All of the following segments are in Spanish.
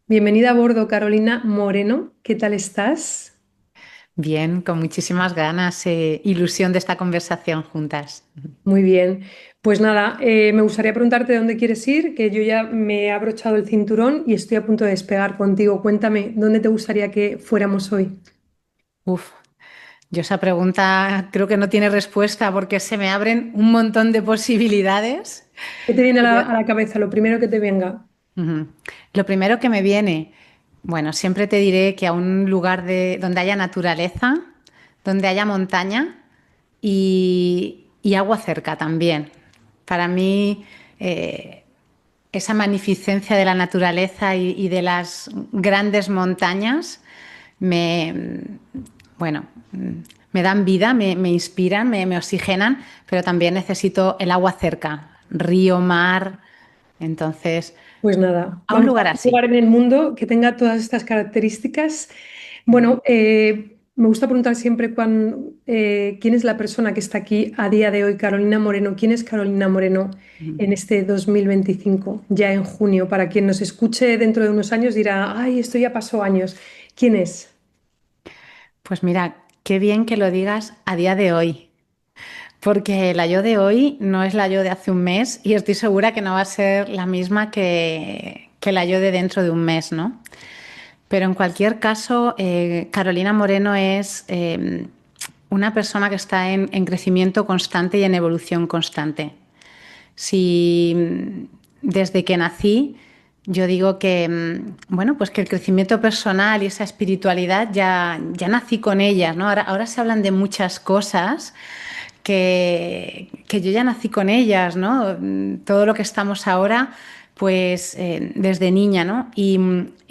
Bienvenida a bordo, Carolina Moreno. ¿Qué tal estás? Bien, con muchísimas ganas, ilusión de esta conversación juntas. Muy bien. Pues nada, me gustaría preguntarte dónde quieres ir, que yo ya me he abrochado el cinturón y estoy a punto de despegar contigo. Cuéntame, ¿dónde te gustaría que fuéramos hoy? Uf, yo esa pregunta creo que no tiene respuesta porque se me abren un montón de posibilidades. ¿Qué te viene a Y la, yo- a la cabeza? Lo primero que te venga. Ujú. Lo primero que me viene, bueno, siempre te diré que a un lugar donde haya naturaleza, donde haya montaña y agua cerca también. Para mí, esa magnificencia de la naturaleza y de las grandes montañas me, bueno, me dan vida, me inspiran, me oxigenan, pero también necesito el agua cerca, río, mar. Entonces, Pues nada, a un vamos a lugar un lugar así. en el mundo que tenga todas estas características. Bueno, me gusta preguntar siempre quién es la persona que está aquí a día de hoy, Carolina Moreno. ¿Quién es Carolina Moreno en este 2025, ya en junio? Para quien nos escuche dentro de unos años dirá, ay, esto ya pasó años. ¿Quién es? Pues mira, qué bien que lo digas a día de hoy, porque la yo de hoy no es la yo de hace un mes y estoy segura que no va a ser la misma que la yo de dentro de un mes, ¿no? Pero en cualquier caso, Carolina Moreno es una persona que está en crecimiento constante y en evolución constante. Si desde que nací, yo digo que, bueno, pues que el crecimiento personal y esa espiritualidad ya nací con ellas, ¿no? Ahora se hablan de muchas cosas que yo ya nací con ellas, ¿no? Todo lo que estamos ahora, pues desde niña, ¿no? Y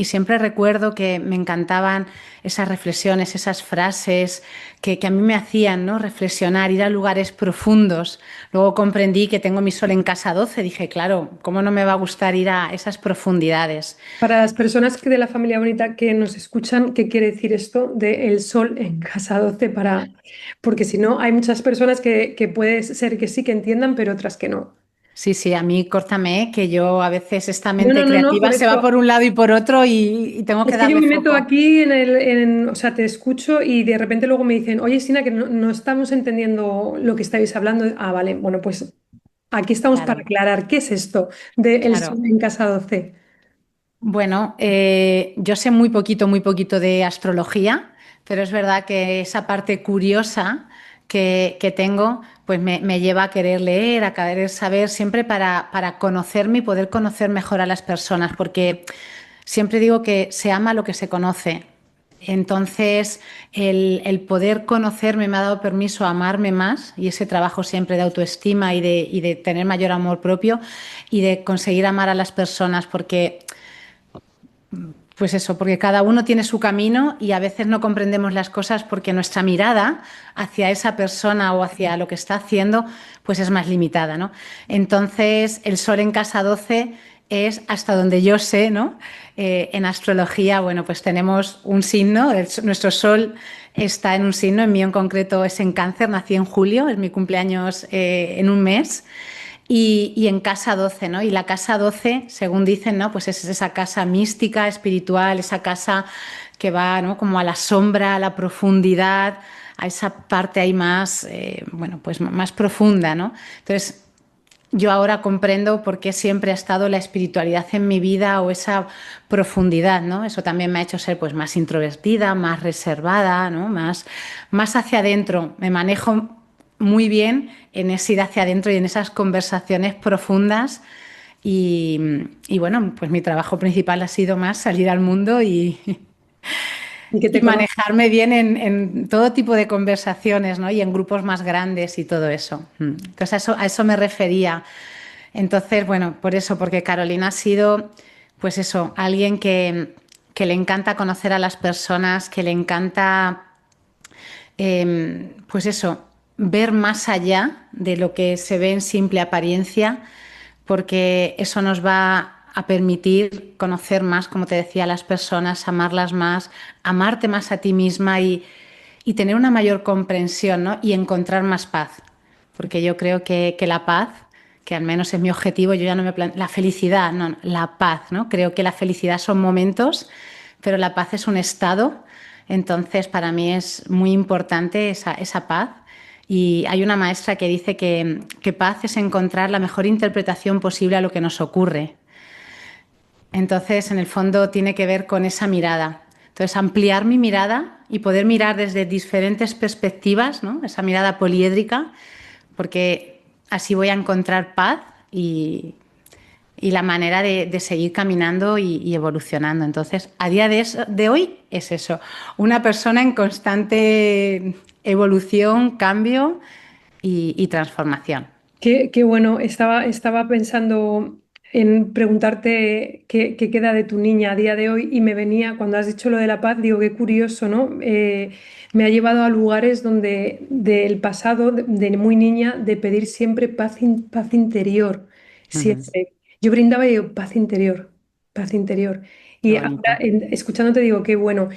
siempre recuerdo que me encantaban esas reflexiones, esas frases que a mí me hacían, ¿no? Reflexionar, ir a lugares profundos. Luego comprendí que tengo mi sol en casa 12. Dije, claro, ¿cómo no me va a gustar ir a esas profundidades? Para las personas que de la familia bonita que nos escuchan, ¿qué quiere decir esto de el sol en casa 12 porque si no, hay muchas personas que puede ser que sí que entiendan, pero otras que no. Sí, sí, a mí córtame, que yo a veces esta No, no, mente no, no, por creativa se va eso. por un lado y por otro y tengo que Es que yo darle me meto foco. aquí o sea, te escucho y de repente luego me dicen, oye, Sina, que no estamos entendiendo lo que estáis hablando. Ah, vale, bueno, pues aquí estamos para Claro, aclarar qué es esto de el sol claro. en casa 12. Bueno, yo sé muy poquito de astrología, pero es verdad que esa parte curiosa que tengo, pues me lleva a querer leer, a querer saber siempre para conocerme y poder conocer mejor a las personas, porque siempre digo que se ama lo que se conoce. Entonces, el poder conocerme me ha dado permiso a amarme más y ese trabajo siempre de autoestima y de tener mayor amor propio y de conseguir amar a las personas, porque pues eso, porque cada uno tiene su camino y a veces no comprendemos las cosas porque nuestra mirada hacia esa persona o hacia lo que está haciendo, pues es más limitada, ¿no? Entonces, el sol en casa 12 es hasta donde yo sé, ¿no? En astrología, bueno, pues tenemos un signo, nuestro sol está en un signo, en mí en concreto es en cáncer, nací en julio, es mi cumpleaños en un mes. Y en casa 12, ¿no? Y la casa 12, según dicen, ¿no? Pues es esa casa mística, espiritual, esa casa que va, ¿no? Como a la sombra, a la profundidad, a esa parte ahí más, bueno, pues más profunda, ¿no? Entonces, yo ahora comprendo por qué siempre ha estado la espiritualidad en mi vida o esa profundidad, ¿no? Eso también me ha hecho ser pues más introvertida, más reservada, ¿no? Más hacia adentro. Me manejo muy bien en ese ir hacia adentro y en esas conversaciones profundas. Y bueno, pues mi trabajo principal ha sido más salir al mundo Y que y te conozcan. manejarme bien en todo tipo de conversaciones, ¿no? Y en grupos más grandes y todo eso. Entonces a eso me refería. Entonces, bueno, por eso, porque Carolina ha sido, pues eso, alguien que le encanta conocer a las personas, que le encanta, pues eso, ver más allá de lo que se ve en simple apariencia, porque eso nos va a permitir conocer más, como te decía, a las personas, amarlas más, amarte más a ti misma y tener una mayor comprensión, ¿no? Y encontrar más paz, porque yo creo que la paz, que al menos es mi objetivo, yo ya no me planteo la felicidad, no, la paz, ¿no? Creo que la felicidad son momentos, pero la paz es un estado. Entonces, para mí es muy importante esa paz. Y hay una maestra que dice que paz es encontrar la mejor interpretación posible a lo que nos ocurre. Entonces, en el fondo, tiene que ver con esa mirada. Entonces, ampliar mi mirada y poder mirar desde diferentes perspectivas, ¿no? Esa mirada poliédrica, porque así voy a encontrar paz y, y la manera de seguir caminando y evolucionando. Entonces, a día de hoy es eso, una persona en constante evolución, cambio y transformación. Qué bueno, estaba pensando en preguntarte qué queda de tu niña a día de hoy y me venía, cuando has dicho lo de la paz, digo, qué curioso, ¿no? Me ha llevado a lugares donde del pasado, de muy niña, de pedir siempre paz interior, Ujú. siempre. Yo brindaba y digo, paz interior, paz interior. Qué Y ahora, bonito. escuchándote digo, qué bueno.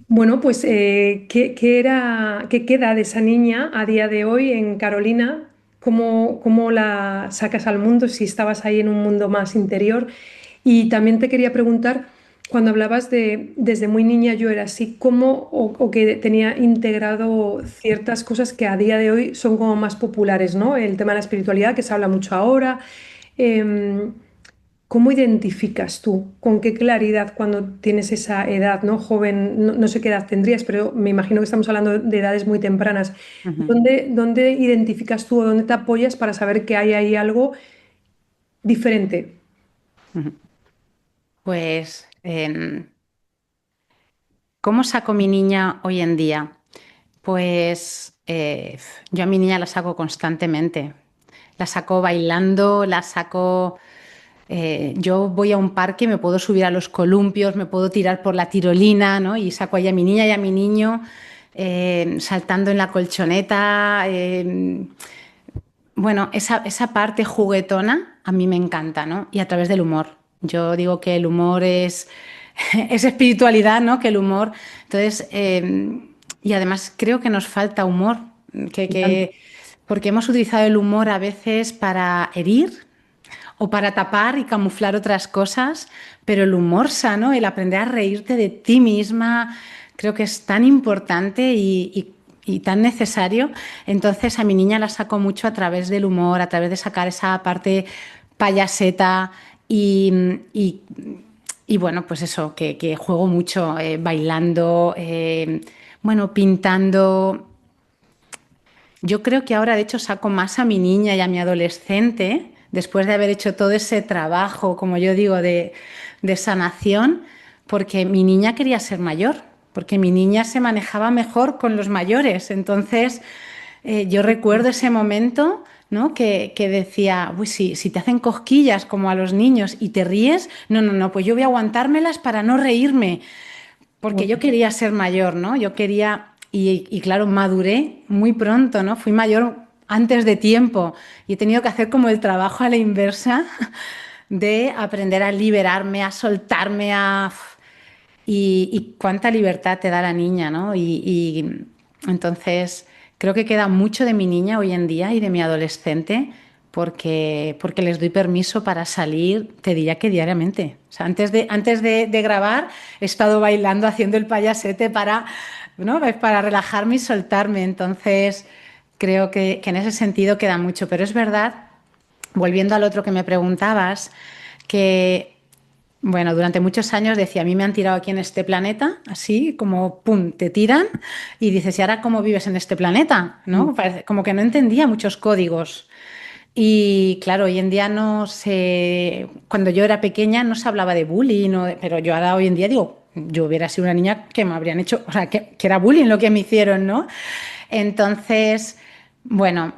Bueno, pues, qué queda de esa niña a día de hoy en Carolina? ¿Cómo la sacas al mundo si estabas ahí en un mundo más interior? Y también te quería preguntar, cuando hablabas de desde muy niña yo era así, ¿cómo o que tenía integrado ciertas cosas que a día de hoy son como más populares, ¿no? El tema de la espiritualidad, que se habla mucho ahora. Em, ¿Cómo identificas tú? ¿Con qué claridad cuando tienes esa edad, ¿no? Joven, no sé qué edad tendrías, pero me imagino que estamos hablando de edades muy tempranas. Ujú, ¿Dónde identificas tú o dónde te apoyas para saber que hay ahí algo diferente? ujú. Pues, ¿cómo saco mi niña hoy en día? Pues yo a mi niña la saco constantemente. La saco bailando, la saco. Yo voy a un parque, me puedo subir a los columpios, me puedo tirar por la tirolina, ¿no? Y saco ahí a mi niña y a mi niño saltando en la colchoneta. Bueno, esa parte juguetona a mí me encanta, ¿no? Y a través del humor. Yo digo que el humor es espiritualidad, ¿no? Que el humor. Entonces, y además creo que nos falta humor, porque hemos utilizado el humor a veces para herir o para tapar y camuflar otras cosas, pero el humor sano, el aprender a reírte de ti misma, creo que es tan importante y tan necesario. Entonces a mi niña la saco mucho a través del humor, a través de sacar esa parte payaseta y, y bueno, pues eso, que juego mucho bailando, bueno, pintando. Yo creo que ahora, de hecho, saco más a mi niña y a mi adolescente, después de haber hecho todo ese trabajo, como yo digo, de sanación, porque mi niña quería ser mayor, porque mi niña se manejaba mejor con los mayores. Entonces, yo recuerdo ese momento, ¿no? Que decía, uy, si te hacen cosquillas como a los niños y te ríes, no, no, no, pues yo voy a aguantármelas para no reírme porque yo quería ser mayor, ¿no? Yo quería, y claro, maduré muy pronto, ¿no? Fui mayor antes de tiempo y he tenido que hacer como el trabajo a la inversa de aprender a liberarme, a soltarme, y cuánta libertad te da la niña, ¿no? Y entonces creo que queda mucho de mi niña hoy en día y de mi adolescente porque les doy permiso para salir, te diría que diariamente. O sea, antes de grabar he estado bailando, haciendo el payasete para, ¿no? Para relajarme y soltarme. Entonces creo que en ese sentido queda mucho. Pero es verdad, volviendo al otro que me preguntabas, que bueno, durante muchos años decía, a mí me han tirado aquí en este planeta, así como, ¡pum!, te tiran y dices, ¿y ahora cómo vives en este planeta? ¿No? Como que no entendía muchos códigos. Y claro, hoy en día no se, cuando yo era pequeña no se hablaba de bullying, pero yo ahora hoy en día digo, yo hubiera sido una niña que me habrían hecho, o sea, que era bullying lo que me hicieron, ¿no? Entonces, bueno,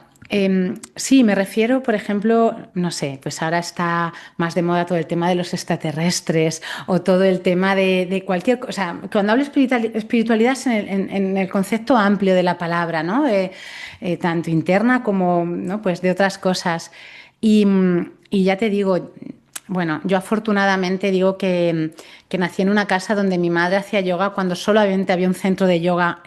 sí, me refiero, por ejemplo, no sé, pues ahora está más de moda todo el tema de los extraterrestres o todo el tema de cualquier cosa. Cuando hablo espiritualidad es en el concepto amplio de la palabra, ¿no? Tanto interna como, ¿no? Pues de otras cosas. Y ya te digo, bueno, yo afortunadamente digo que nací en una casa donde mi madre hacía yoga cuando solamente había un centro de yoga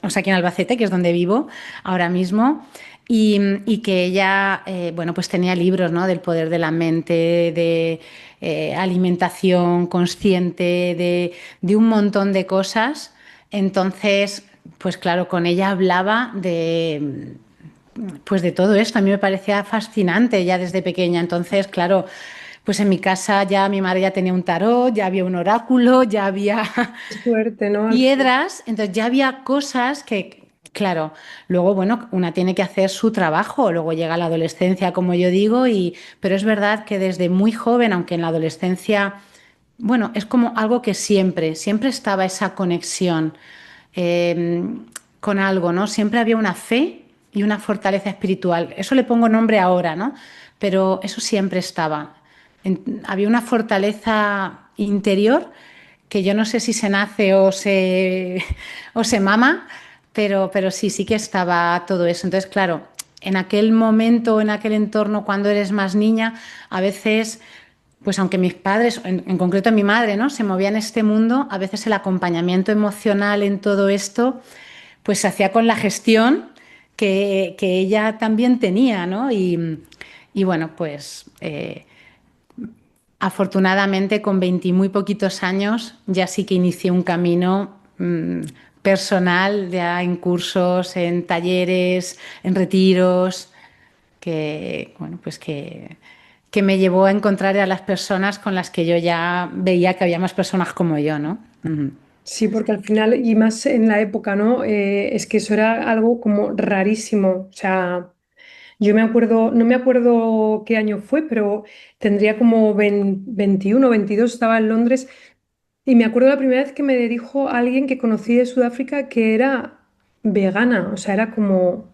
o sea, aquí en Albacete, que es donde vivo ahora mismo. y que ella, bueno, pues tenía libros, ¿no? Del poder de la mente, de alimentación consciente, de un montón de cosas. Entonces, pues claro, con ella hablaba de, pues de todo esto. A mí me parecía fascinante ya desde pequeña. Entonces, claro, pues en mi casa ya mi madre ya tenía un tarot, ya había un oráculo, ya había Qué suerte, ¿no? Al final. piedras, entonces ya había cosas que, claro, luego, bueno, una tiene que hacer su trabajo, luego llega la adolescencia, como yo digo, pero es verdad que desde muy joven, aunque en la adolescencia, bueno, es como algo que siempre, siempre estaba esa conexión eh, con algo, ¿no? Siempre había una fe y una fortaleza espiritual. Eso le pongo nombre ahora, ¿no? Pero eso siempre estaba. Había una fortaleza interior que yo no sé si se nace o se mama, pero sí, sí que estaba todo eso. Entonces, claro, en aquel momento, en aquel entorno, cuando eres más niña, a veces, pues aunque mis padres, en concreto mi madre, ¿no? Se movía en este mundo, a veces el acompañamiento emocional en todo esto, pues se hacía con la gestión que ella también tenía, ¿no? Y bueno, pues afortunadamente, con 20 y muy poquitos años, ya sí que inicié un camino personal, ya en cursos, en talleres, en retiros, que, bueno, pues que me llevó a encontrar a las personas con las que yo ya veía que había más personas como yo, ¿no? Ujú. Sí, porque al final, y más en la época, ¿no? Es que eso era algo como rarísimo. O sea, yo me acuerdo, no me acuerdo qué año fue, pero tendría como 21 o 22, estaba en Londres y me acuerdo la primera vez que me dijo alguien que conocí de Sudáfrica que era vegana. O sea, era como,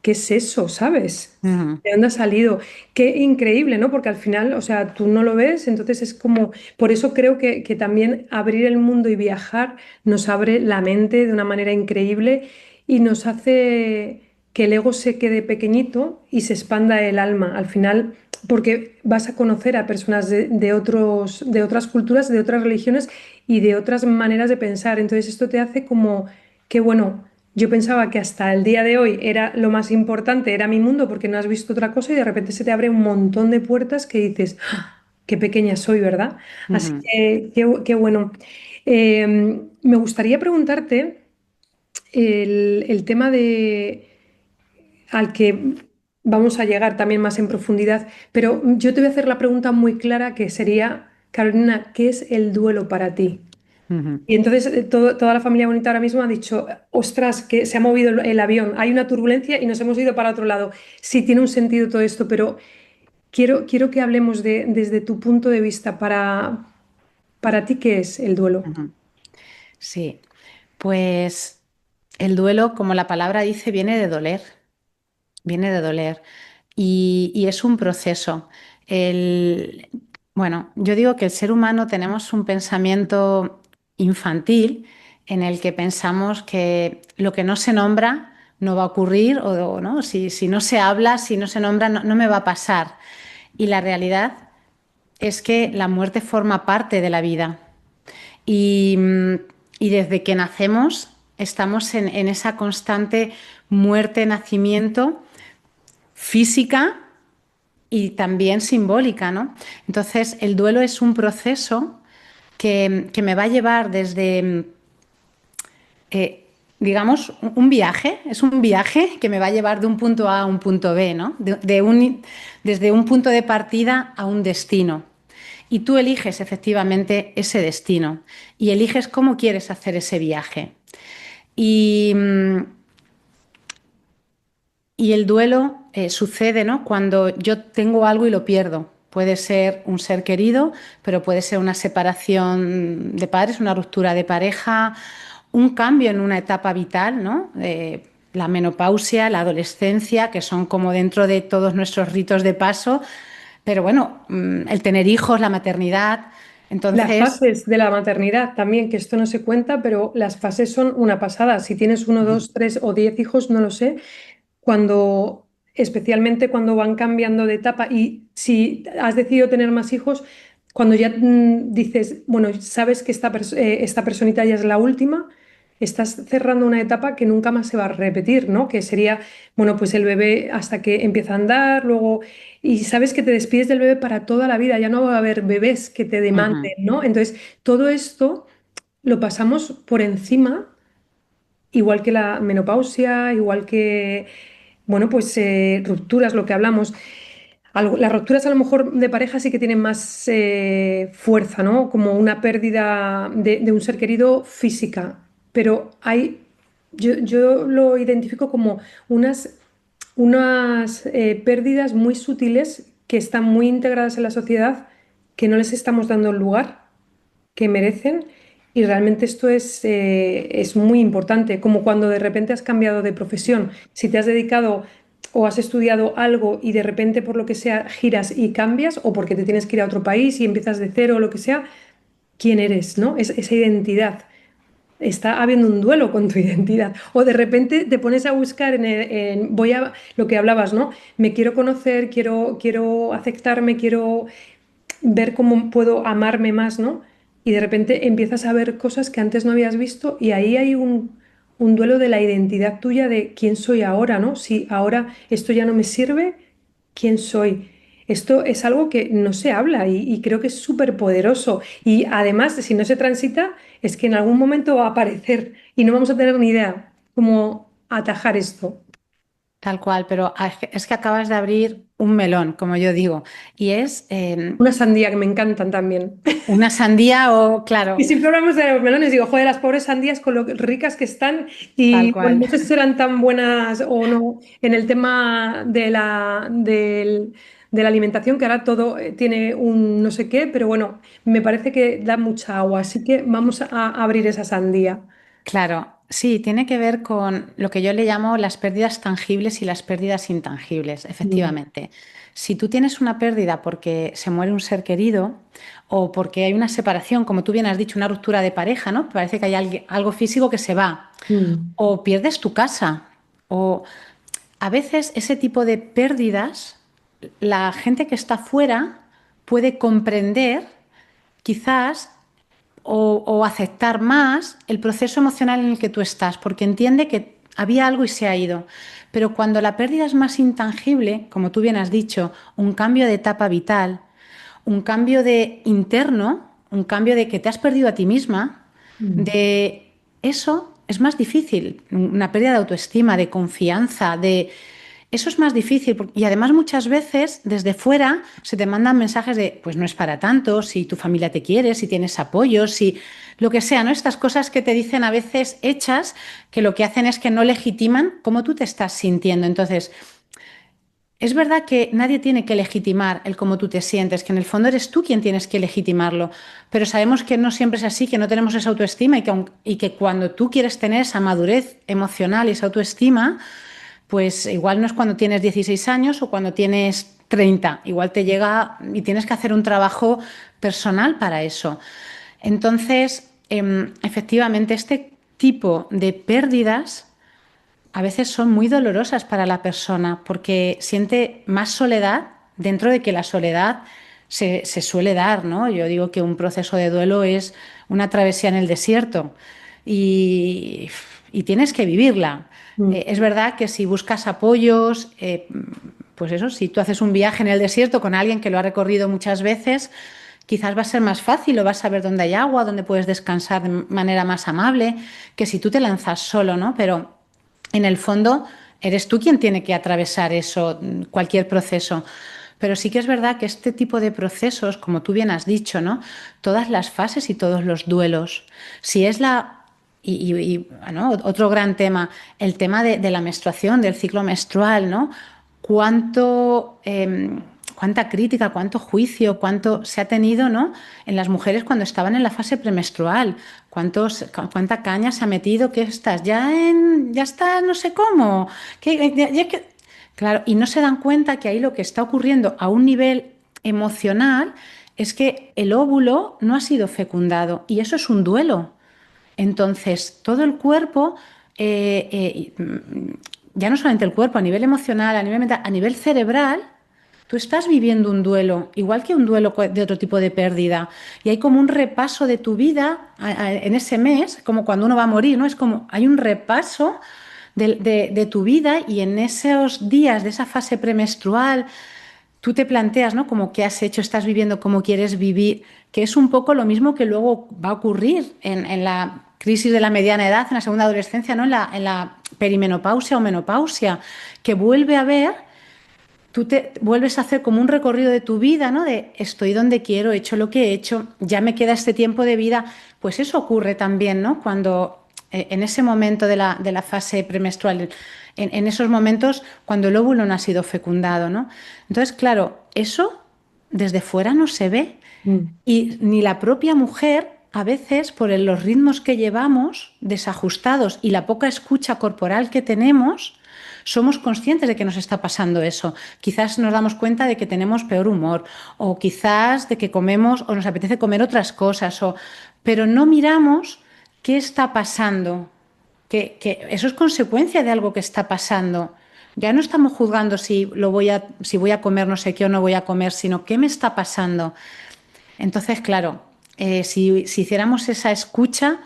¿qué es eso? ¿Sabes? Ujú. ¿De dónde ha salido? Qué increíble, ¿no? Porque al final, o sea, tú no lo ves, entonces es como, por eso creo que también abrir el mundo y viajar nos abre la mente de una manera increíble y nos hace que el ego se quede pequeñito y se expanda el alma. Al final, porque vas a conocer a personas de otras culturas, de otras religiones y de otras maneras de pensar. Entonces esto te hace como que, bueno, yo pensaba que hasta el día de hoy era lo más importante, era mi mundo, porque no has visto otra cosa y de repente se te abre un montón de puertas que dices, "Ah, qué pequeña soy, ¿verdad?". Así Ujú. que, qué bueno. Me gustaría preguntarte el tema al que vamos a llegar también más en profundidad, pero yo te voy a hacer la pregunta muy clara que sería, Carolina, ¿qué es el duelo para ti? Ujú. Y entonces toda la familia bonita ahora mismo ha dicho, ostras, que se ha movido el avión, hay una turbulencia y nos hemos ido para otro lado. Sí, tiene un sentido todo esto, pero quiero que hablemos desde tu punto de vista. Para ti, ¿qué es el duelo? Ujú. Sí, pues el duelo, como la palabra dice, viene de doler. Y es un proceso. El, bueno, yo digo que el ser humano tenemos un pensamiento infantil en el que pensamos que lo que no se nombra no va a ocurrir o no, si no se habla, si no se nombra, no me va a pasar. Y la realidad es que la muerte forma parte de la vida. Y, y desde que nacemos estamos en esa constante muerte-nacimiento física y también simbólica, ¿no? Entonces, el duelo es un proceso que me va a llevar desde, digamos, un viaje, es un viaje que me va a llevar de un punto A a un punto B, ¿no? Desde un punto de partida a un destino. Y tú eliges efectivamente ese destino y eliges cómo quieres hacer ese viaje. Y, y el duelo sucede, ¿no? Cuando yo tengo algo y lo pierdo. Puede ser un ser querido, pero puede ser una separación de padres, una ruptura de pareja, un cambio en una etapa vital, ¿no? La menopausia, la adolescencia, que son como dentro de todos nuestros ritos de paso, pero bueno, el tener hijos, la maternidad. Las Entonces, fases de la maternidad también, que esto no se cuenta, pero las fases son una pasada. Si tienes uno, dos, tres o 10 hijos, no lo sé, cuando, especialmente cuando van cambiando de etapa y si has decidido tener más hijos, cuando ya dices, bueno, sabes que esta personita ya es la última, estás cerrando una etapa que nunca más se va a repetir, ¿no? Que sería, bueno, pues el bebé hasta que empieza a andar, luego, y sabes que te despides del bebé para toda la vida, ya no va a haber bebés que te demanden, Ujú. ¿no? Entonces, todo esto lo pasamos por encima, igual que la menopausia, igual que, bueno, pues rupturas, lo que hablamos. Las rupturas a lo mejor de pareja sí que tienen más fuerza, ¿no? Como una pérdida de un ser querido física, pero yo lo identifico como unas pérdidas muy sutiles que están muy integradas en la sociedad, que no les estamos dando el lugar que merecen. Y realmente esto es muy importante, como cuando de repente has cambiado de profesión. Si te has dedicado o has estudiado algo y de repente por lo que sea giras y cambias, o porque te tienes que ir a otro país y empiezas de cero o lo que sea, ¿quién eres, no? Esa identidad. Está habiendo un duelo con tu identidad. O de repente te pones a buscar voy a lo que hablabas, ¿no? Me quiero conocer, quiero aceptarme, quiero ver cómo puedo amarme más, ¿no? Y de repente empiezas a ver cosas que antes no habías visto y ahí hay un duelo de la identidad tuya de quién soy ahora, ¿no? Si ahora esto ya no me sirve, ¿quién soy? Esto es algo que no se habla y creo que es súper poderoso. Y además, si no se transita, es que en algún momento va a aparecer y no vamos a tener ni idea cómo atajar esto. Tal cual, pero es que acabas de abrir un melón, como yo digo, y es Una sandía que me encantan también. una sandía o, claro, Y siempre hablamos de los melones, digo, joder, las pobres sandías con lo ricas que están tal y bueno, cual. no sé si serán tan buenas o no en el tema de la alimentación, que ahora todo tiene un no sé qué, pero bueno, me parece que da mucha agua, así que vamos a abrir esa sandía. Claro, sí, tiene que ver con lo que yo le llamo las pérdidas tangibles y las pérdidas intangibles, Mm, efectivamente. Si tú tienes una pérdida porque se muere un ser querido o porque hay una separación, como tú bien has dicho, una ruptura de pareja, ¿no? Parece que hay algo físico que se va, mm, o pierdes tu casa, o a veces ese tipo de pérdidas, la gente que está fuera puede comprender quizás o aceptar más el proceso emocional en el que tú estás, porque entiende que había algo y se ha ido. Pero cuando la pérdida es más intangible, como tú bien has dicho, un cambio de etapa vital, un cambio de interno, un cambio de que te has perdido a ti misma, mm. de eso es más difícil, una pérdida de autoestima, de confianza, de eso es más difícil y además muchas veces desde fuera se te mandan mensajes de, pues no es para tanto, si tu familia te quiere, si tienes apoyo, si lo que sea, ¿no? Estas cosas que te dicen a veces hechas que lo que hacen es que no legitiman cómo tú te estás sintiendo. Entonces, es verdad que nadie tiene que legitimar el cómo tú te sientes, que en el fondo eres tú quien tienes que legitimarlo, pero sabemos que no siempre es así, que no tenemos esa autoestima y que cuando tú quieres tener esa madurez emocional y esa autoestima, pues igual no es cuando tienes 16 años o cuando tienes 30, igual te llega y tienes que hacer un trabajo personal para eso. Entonces, efectivamente, este tipo de pérdidas a veces son muy dolorosas para la persona porque siente más soledad dentro de que la soledad se suele dar, ¿no? Yo digo que un proceso de duelo es una travesía en el desierto y, y tienes que vivirla. Mm. Es verdad que si buscas apoyos, pues eso, si tú haces un viaje en el desierto con alguien que lo ha recorrido muchas veces, quizás va a ser más fácil o vas a saber dónde hay agua, dónde puedes descansar de manera más amable, que si tú te lanzas solo, ¿no? Pero en el fondo, eres tú quien tiene que atravesar eso, cualquier proceso. Pero sí que es verdad que este tipo de procesos, como tú bien has dicho, ¿no? Todas las fases y todos los duelos. Si es la. ¿No? Otro gran tema, el tema de la menstruación, del ciclo menstrual, ¿no? Cuánto, cuánta crítica, cuánto juicio, cuánto se ha tenido, ¿no? En las mujeres cuando estaban en la fase premenstrual, cuánta caña se ha metido, que estás ya estás no sé cómo, claro, y no se dan cuenta que ahí lo que está ocurriendo a un nivel emocional es que el óvulo no ha sido fecundado y eso es un duelo. Entonces, todo el cuerpo, ya no solamente el cuerpo, a nivel emocional, a nivel mental, a nivel cerebral, Tú estás viviendo un duelo, igual que un duelo de otro tipo de pérdida, y hay como un repaso de tu vida en ese mes, como cuando uno va a morir, ¿no? Es como hay un repaso de tu vida y en esos días de esa fase premenstrual tú te planteas, ¿no? Como qué has hecho, estás viviendo, cómo quieres vivir, que es un poco lo mismo que luego va a ocurrir en la crisis de la mediana edad, en la segunda adolescencia, ¿no? En la perimenopausia o menopausia, que vuelve a ver, tú te vuelves a hacer como un recorrido de tu vida, ¿no? De estoy donde quiero, he hecho lo que he hecho, ya me queda este tiempo de vida. Pues eso ocurre también, ¿no? Cuando en ese momento de la fase premenstrual, en esos momentos cuando el óvulo no ha sido fecundado, ¿no? Entonces, claro, eso desde fuera no se ve Mm. y ni la propia mujer, a veces, por los ritmos que llevamos desajustados y la poca escucha corporal que tenemos, somos conscientes de que nos está pasando eso. Quizás nos damos cuenta de que tenemos peor humor o quizás de que comemos o nos apetece comer otras cosas, pero no miramos qué está pasando, que eso es consecuencia de algo que está pasando. Ya no estamos juzgando si voy a comer no sé qué o no voy a comer, sino qué me está pasando. Entonces, claro, si hiciéramos esa escucha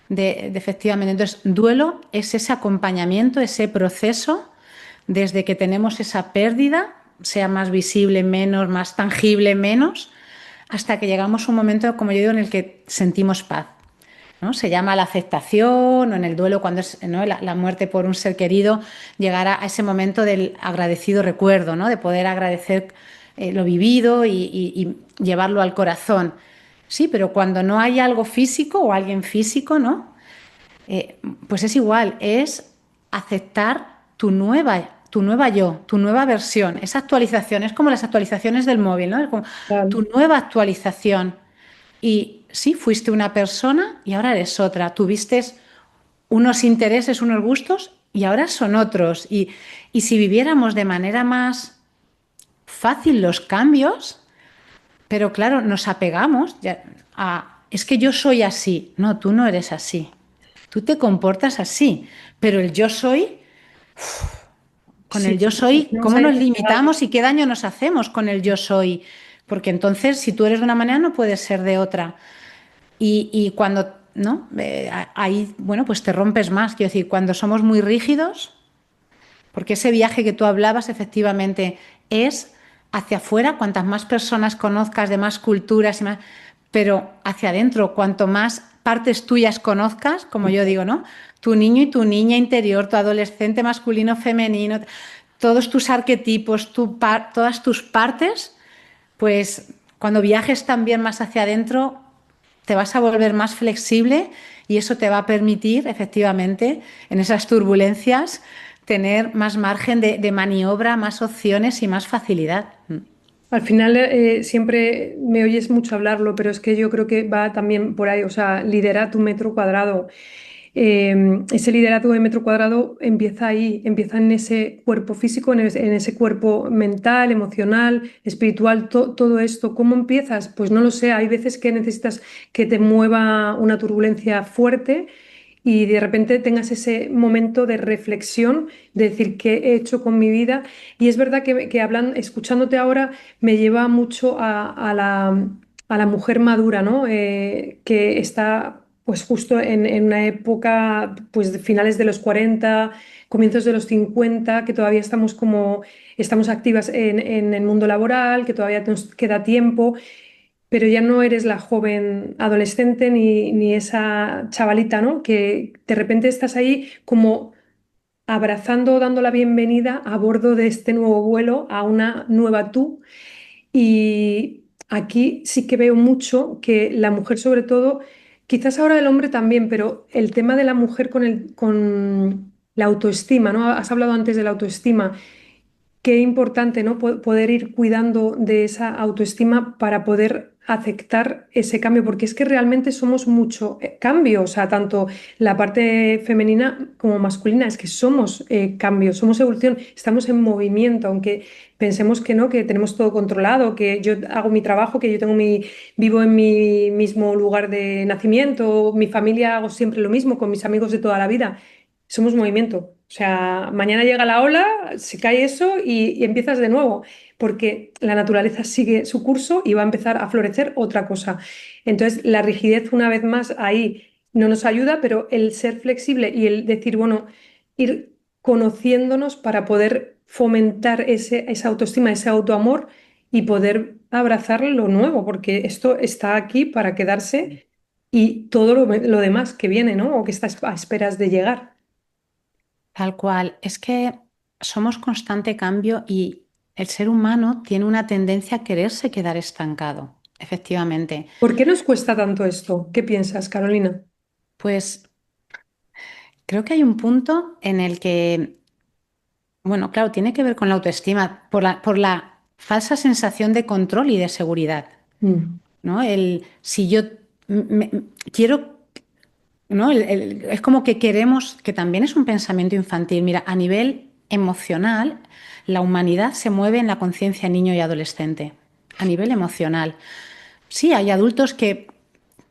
de efectivamente, entonces duelo es ese acompañamiento, ese proceso desde que tenemos esa pérdida, sea más visible, menos, más tangible, menos, hasta que llegamos a un momento, como yo digo, en el que sentimos paz, ¿no? Se llama la aceptación o en el duelo cuando es, ¿no? la muerte por un ser querido, llegar a ese momento del agradecido recuerdo, ¿no? De poder agradecer lo vivido y llevarlo al corazón. Sí, pero cuando no hay algo físico o alguien físico, ¿no? Pues es igual, es aceptar tu nueva yo, tu nueva versión, esa actualización, es como las actualizaciones del móvil, ¿no? Es como tu Claro. nueva actualización. Y sí, fuiste una persona y ahora eres otra. Tuviste unos intereses, unos gustos y ahora son otros. Y si viviéramos de manera más fácil los cambios, pero claro, nos apegamos es que yo soy así. No, tú no eres así. Tú te comportas así, pero el yo soy, con Sí, el yo soy, estamos ¿cómo ahí nos pegados. limitamos y qué daño nos hacemos con el yo soy? Porque entonces, si tú eres de una manera, no puedes ser de otra. Y cuando, ¿no? Ahí, bueno, pues te rompes más. Quiero decir, cuando somos muy rígidos, porque ese viaje que tú hablabas efectivamente es hacia afuera, cuantas más personas conozcas de más culturas y más, pero hacia adentro, cuanto más partes tuyas conozcas, como yo digo, ¿no? Tu niño y tu niña interior, tu adolescente masculino, femenino, todos tus arquetipos, todas tus partes, pues cuando viajes también más hacia adentro, te vas a volver más flexible y eso te va a permitir, efectivamente, en esas turbulencias, tener más margen de maniobra, más opciones y más facilidad. Al final siempre me oyes mucho hablarlo, pero es que yo creo que va también por ahí, o sea, lidera tu metro cuadrado. Ese liderazgo de metro cuadrado empieza ahí, empieza en ese cuerpo físico, en ese cuerpo mental, emocional, espiritual, todo esto. ¿Cómo empiezas? Pues no lo sé, hay veces que necesitas que te mueva una turbulencia fuerte y de repente tengas ese momento de reflexión, de decir qué he hecho con mi vida. Y es verdad que escuchándote ahora me lleva mucho a la mujer madura, ¿no? Que está pues justo en una época pues de finales de los 40, comienzos de los 50, que todavía estamos activas en el mundo laboral, que todavía nos queda tiempo, pero ya no eres la joven adolescente ni esa chavalita, ¿no? Que de repente estás ahí como abrazando, dando la bienvenida a bordo de este nuevo vuelo a una nueva tú. Y aquí sí que veo mucho que la mujer, sobre todo, quizás ahora el hombre también, pero el tema de la mujer con la autoestima, ¿no? Has hablado antes de la autoestima. Qué importante, ¿no? Poder ir cuidando de esa autoestima para poder aceptar ese cambio, porque es que realmente somos mucho cambio, o sea, tanto la parte femenina como masculina, es que somos cambio, somos evolución, estamos en movimiento, aunque pensemos que no, que tenemos todo controlado, que yo hago mi trabajo, que yo vivo en mi mismo lugar de nacimiento, mi familia hago siempre lo mismo con mis amigos de toda la vida. Somos movimiento, sea, mañana llega la ola, se cae eso y empiezas de nuevo, porque la naturaleza sigue su curso y va a empezar a florecer otra cosa. Entonces, la rigidez, una vez más, ahí no nos ayuda, pero el ser flexible y el decir, bueno, ir conociéndonos para poder fomentar esa autoestima, ese autoamor y poder abrazar lo nuevo, porque esto está aquí para quedarse y todo lo demás que viene, ¿no? O que está a esperas de llegar. Tal cual. Es que somos constante cambio y el ser humano tiene una tendencia a quererse quedar estancado, efectivamente. ¿Por qué nos cuesta tanto esto? ¿Qué piensas, Carolina? Pues creo que hay un punto en el que, bueno, claro, tiene que ver con la autoestima, por la falsa sensación de control y de seguridad, Mm, ¿no? Si yo quiero, ¿no? Es como que queremos, que también es un pensamiento infantil. Mira, a nivel emocional, la humanidad se mueve en la conciencia niño y adolescente, a nivel emocional. Sí, hay adultos que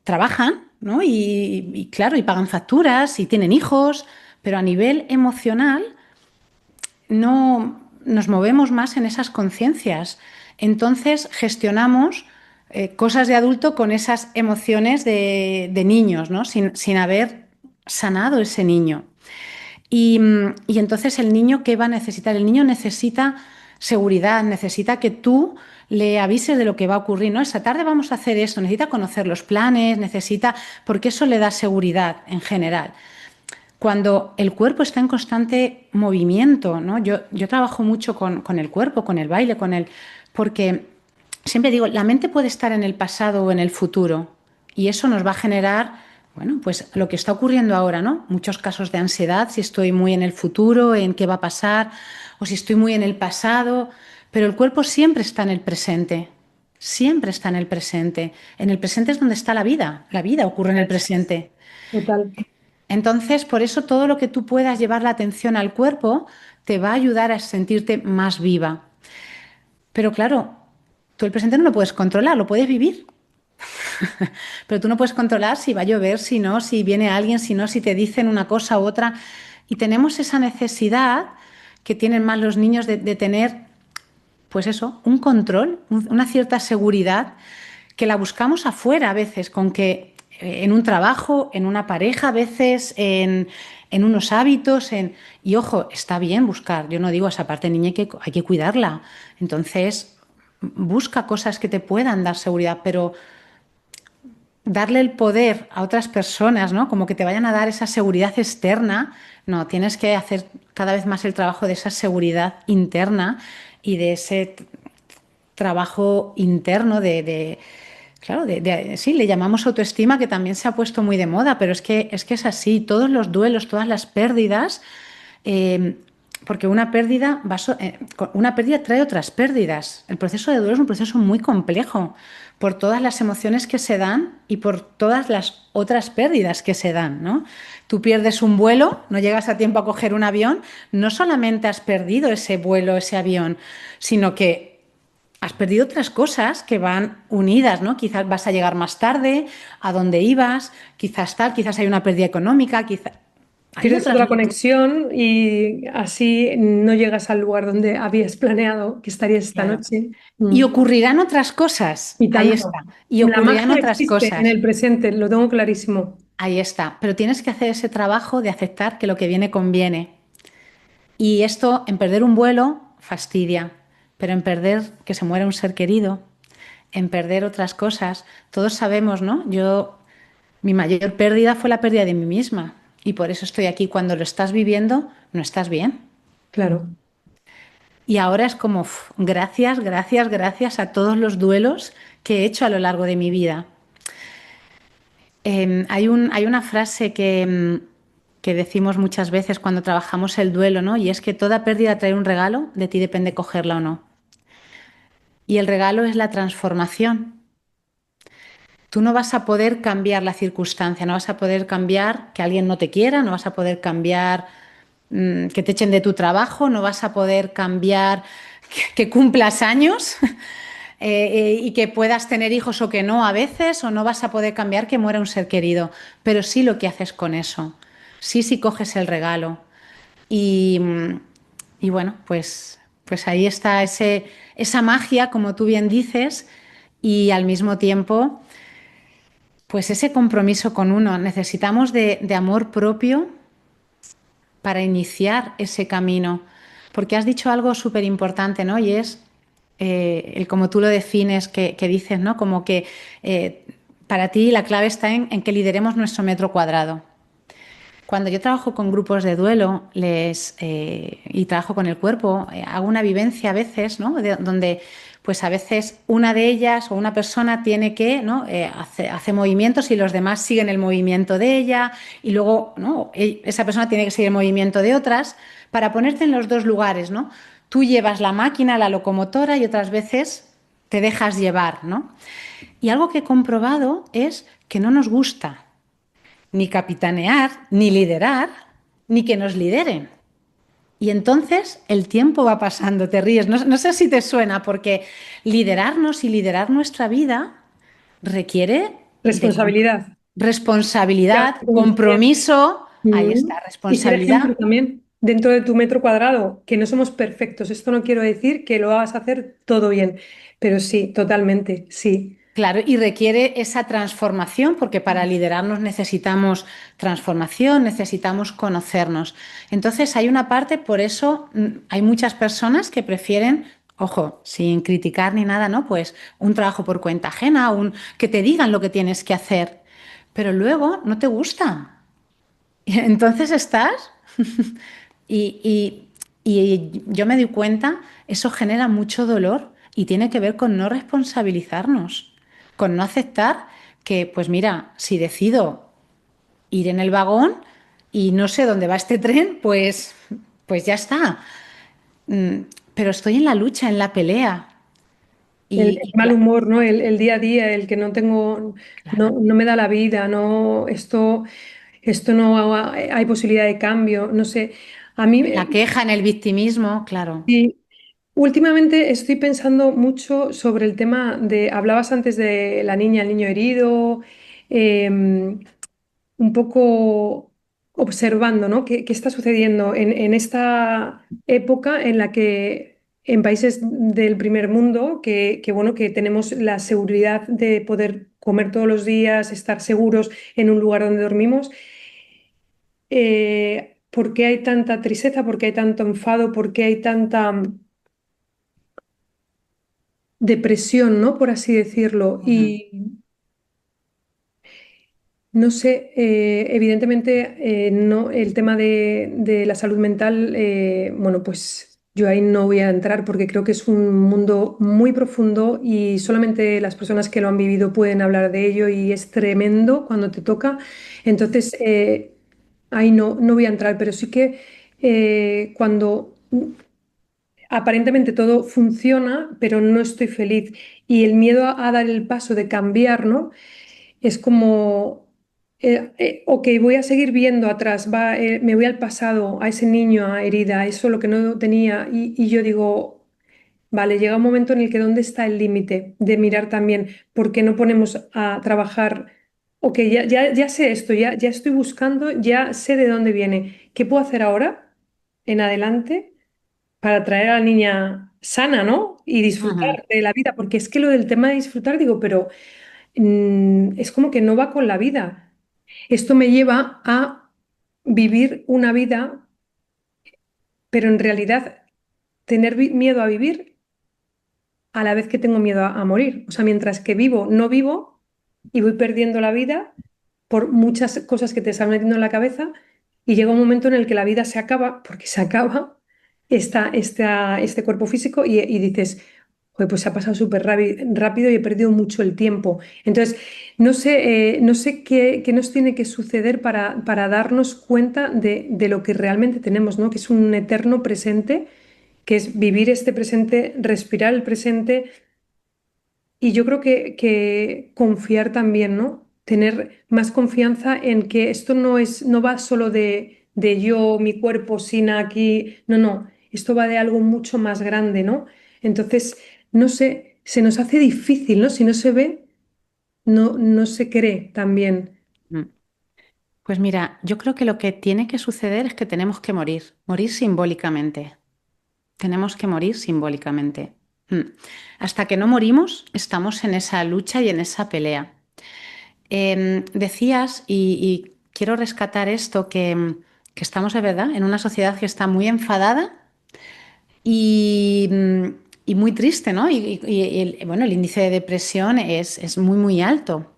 trabajan, ¿no? Y claro, y pagan facturas y tienen hijos, pero a nivel emocional no nos movemos más en esas conciencias. Entonces gestionamos cosas de adulto con esas emociones de niños, ¿no? Sin haber sanado ese niño. Y entonces el niño, ¿qué va a necesitar? El niño necesita seguridad, necesita que tú le avises de lo que va a ocurrir, ¿no? Esa tarde vamos a hacer esto, necesita conocer los planes, necesita, porque eso le da seguridad en general. Cuando el cuerpo está en constante movimiento, ¿no? Yo trabajo mucho con el cuerpo, con el baile, porque siempre digo, la mente puede estar en el pasado o en el futuro y eso nos va a generar, bueno, pues lo que está ocurriendo ahora, ¿no? Muchos casos de ansiedad, si estoy muy en el futuro, en qué va a pasar, o si estoy muy en el pasado, pero el cuerpo siempre está en el presente. Siempre está en el presente. En el presente es donde está la vida. La vida ocurre en el presente. total. Entonces, por eso todo lo que tú puedas llevar la atención al cuerpo te va a ayudar a sentirte más viva. Pero claro, tú el presente no lo puedes controlar, lo puedes vivir. Pero tú no puedes controlar si va a llover, si no, si viene alguien, si no, si te dicen una cosa u otra. Y tenemos esa necesidad que tienen más los niños de tener, pues eso, un control, una cierta seguridad que la buscamos afuera a veces, con que en un trabajo, en una pareja, a veces en unos hábitos, y ojo, está bien buscar, yo no digo esa parte niña hay que cuidarla, entonces busca cosas que te puedan dar seguridad, pero darle el poder a otras personas, ¿no? Como que te vayan a dar esa seguridad externa, no, tienes que hacer cada vez más el trabajo de esa seguridad interna y de ese trabajo interno claro, sí, le llamamos autoestima, que también se ha puesto muy de moda, pero es que es así, todos los duelos, todas las pérdidas, eh, porque una pérdida trae otras pérdidas. El proceso de duelo es un proceso muy complejo por todas las emociones que se dan y por todas las otras pérdidas que se dan, ¿no? Tú pierdes un vuelo, no llegas a tiempo a coger un avión, no solamente has perdido ese vuelo, ese avión, sino que has perdido otras cosas que van unidas, ¿no? Quizás vas a llegar más tarde a donde ibas, quizás tal, quizás hay una pérdida económica, quizás hay Pierdes otras. otra conexión y así no llegas al lugar donde habías planeado que estarías esta Claro. noche. Y Mm. ocurrirán otras cosas, Y ahí tanto. está. Y La ocurrirán magia otras existe en cosas, el presente, lo tengo clarísimo. ahí está. Pero tienes que hacer ese trabajo de aceptar que lo que viene conviene. Y esto, en perder un vuelo, fastidia. Pero en perder que se muera un ser querido, en perder otras cosas, todos sabemos, ¿no? Mi mayor pérdida fue la pérdida de mí misma. Y por eso estoy aquí. Cuando lo estás viviendo, no estás bien. Claro. Y ahora es como, gracias, gracias, gracias a todos los duelos que he hecho a lo largo de mi vida. Hay una frase que decimos muchas veces cuando trabajamos el duelo, ¿no? Y es que toda pérdida trae un regalo, de ti depende cogerla o no. Y el regalo es la transformación. Tú no vas a poder cambiar la circunstancia, no vas a poder cambiar que alguien no te quiera, no vas a poder cambiar que te echen de tu trabajo, no vas a poder cambiar que cumplas años y que puedas tener hijos o que no a veces, o no vas a poder cambiar que muera un ser querido, pero sí lo que haces con eso, sí coges el regalo. Y, y bueno, pues ahí está esa magia, como tú bien dices, y al mismo tiempo, pues ese compromiso con uno. Necesitamos de amor propio para iniciar ese camino. Porque has dicho algo súper importante, ¿no? Y es el como tú lo defines, que dices, ¿no? Como que para ti la clave está en que lideremos nuestro metro cuadrado. Cuando yo trabajo con grupos de duelo y trabajo con el cuerpo, hago una vivencia a veces, ¿no? Donde pues a veces una de ellas o una persona tiene que, ¿no? Hace movimientos y los demás siguen el movimiento de ella y luego, ¿no? Esa persona tiene que seguir el movimiento de otras para ponerte en los dos lugares, ¿no? Tú llevas la máquina, la locomotora y otras veces te dejas llevar, ¿no? Y algo que he comprobado es que no nos gusta ni capitanear, ni liderar, ni que nos lideren. Y entonces el tiempo va pasando, te ríes. No sé si te suena, porque liderarnos y liderar nuestra vida requiere de Responsabilidad. Ya, responsabilidad, conocimiento. compromiso, ahí está, Y ser ejemplo responsabilidad. también dentro de tu metro cuadrado, que no somos perfectos. Esto no quiero decir que lo hagas hacer todo bien, pero sí, totalmente, sí. Claro, y requiere esa transformación, porque para liderarnos necesitamos transformación, necesitamos conocernos. Entonces hay una parte, por eso hay muchas personas que prefieren, ojo, sin criticar ni nada, ¿no? Pues un trabajo por cuenta ajena, que te digan lo que tienes que hacer, pero luego no te gusta. Y entonces estás y, y yo me doy cuenta, eso genera mucho dolor y tiene que ver con no responsabilizarnos, con no aceptar que, pues mira, si decido ir en el vagón y no sé dónde va este tren, pues ya está. Mm, Pero estoy en la lucha, en la pelea. El mal humor, ¿no? El día a día, el que no tengo, no, Claro, no me da la vida, no, esto no hay posibilidad de cambio, no sé. A mí, la queja en el victimismo, claro. sí, últimamente estoy pensando mucho sobre el tema de, hablabas antes de la niña, el niño herido, un poco observando, ¿no? ¿Qué está sucediendo en esta época en la que en países del primer mundo, bueno, que tenemos la seguridad de poder comer todos los días, estar seguros en un lugar donde dormimos? ¿Por qué hay tanta tristeza? ¿Por qué hay tanto enfado? ¿Por qué hay tanta depresión, ¿no? Por así decirlo? Ujú, Y no sé, evidentemente no, el tema de la salud mental, bueno, pues yo ahí no voy a entrar porque creo que es un mundo muy profundo y solamente las personas que lo han vivido pueden hablar de ello y es tremendo cuando te toca. Entonces, ahí no voy a entrar, pero sí que cuando aparentemente todo funciona, pero no estoy feliz y el miedo a dar el paso de cambiar, ¿no? Es como, ok, voy a seguir viendo atrás, me voy al pasado, a ese niño, a herida, a eso lo que no tenía. Y yo digo, vale, llega un momento en el que ¿dónde está el límite de mirar también? ¿Por qué no ponemos a trabajar? Ok, ya sé esto, ya estoy buscando, ya sé de dónde viene. ¿Qué puedo hacer ahora en adelante para traer a la niña sana, ¿no? Y ujú, disfrutar de la vida? Porque es que lo del tema de disfrutar, digo, pero es como que no va con la vida. Esto me lleva a vivir una vida, pero en realidad tener miedo a vivir a la vez que tengo miedo a morir. O sea, mientras que vivo, no vivo y voy perdiendo la vida por muchas cosas que te están metiendo en la cabeza y llega un momento en el que la vida se acaba, porque se acaba este cuerpo físico y dices, "Joder, pues se ha pasado súper rápido y he perdido mucho el tiempo". Entonces, no sé qué nos tiene que suceder para darnos cuenta de lo que realmente tenemos, ¿no? Que es un eterno presente, que es vivir este presente, respirar el presente y yo creo que confiar también, ¿no? Tener más confianza en que esto no va solo de yo, mi cuerpo, sin aquí, no, esto va de algo mucho más grande, ¿no? Entonces, no sé, se nos hace difícil, ¿no? Si no se ve, no se cree también. ujú. Pues mira, yo creo que lo que tiene que suceder es que tenemos que morir simbólicamente. Tenemos que morir simbólicamente. Mm. Hasta que no morimos, estamos en esa lucha y en esa pelea. Decías, y quiero rescatar esto, que estamos de verdad en una sociedad que está muy enfadada y, y muy triste, ¿no? Bueno, el índice de depresión es muy, muy alto.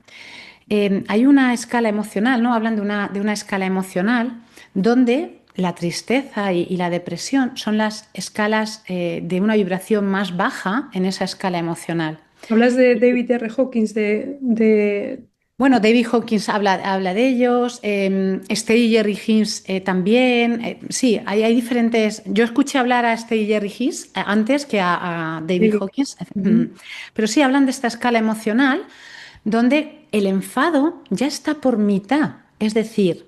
Hay una escala emocional, ¿no? Hablan de una escala emocional donde la tristeza y la depresión son las escalas de una vibración más baja en esa escala emocional. Hablas de David R. Hawkins, de... Bueno, David Hawkins habla de ellos, Steve y Jerry Hines también. Sí, hay diferentes. Yo escuché hablar a Steve y Jerry Hines antes que a David David. Hawkins, Ujú. pero sí hablan de esta escala emocional donde el enfado ya está por mitad. Es decir,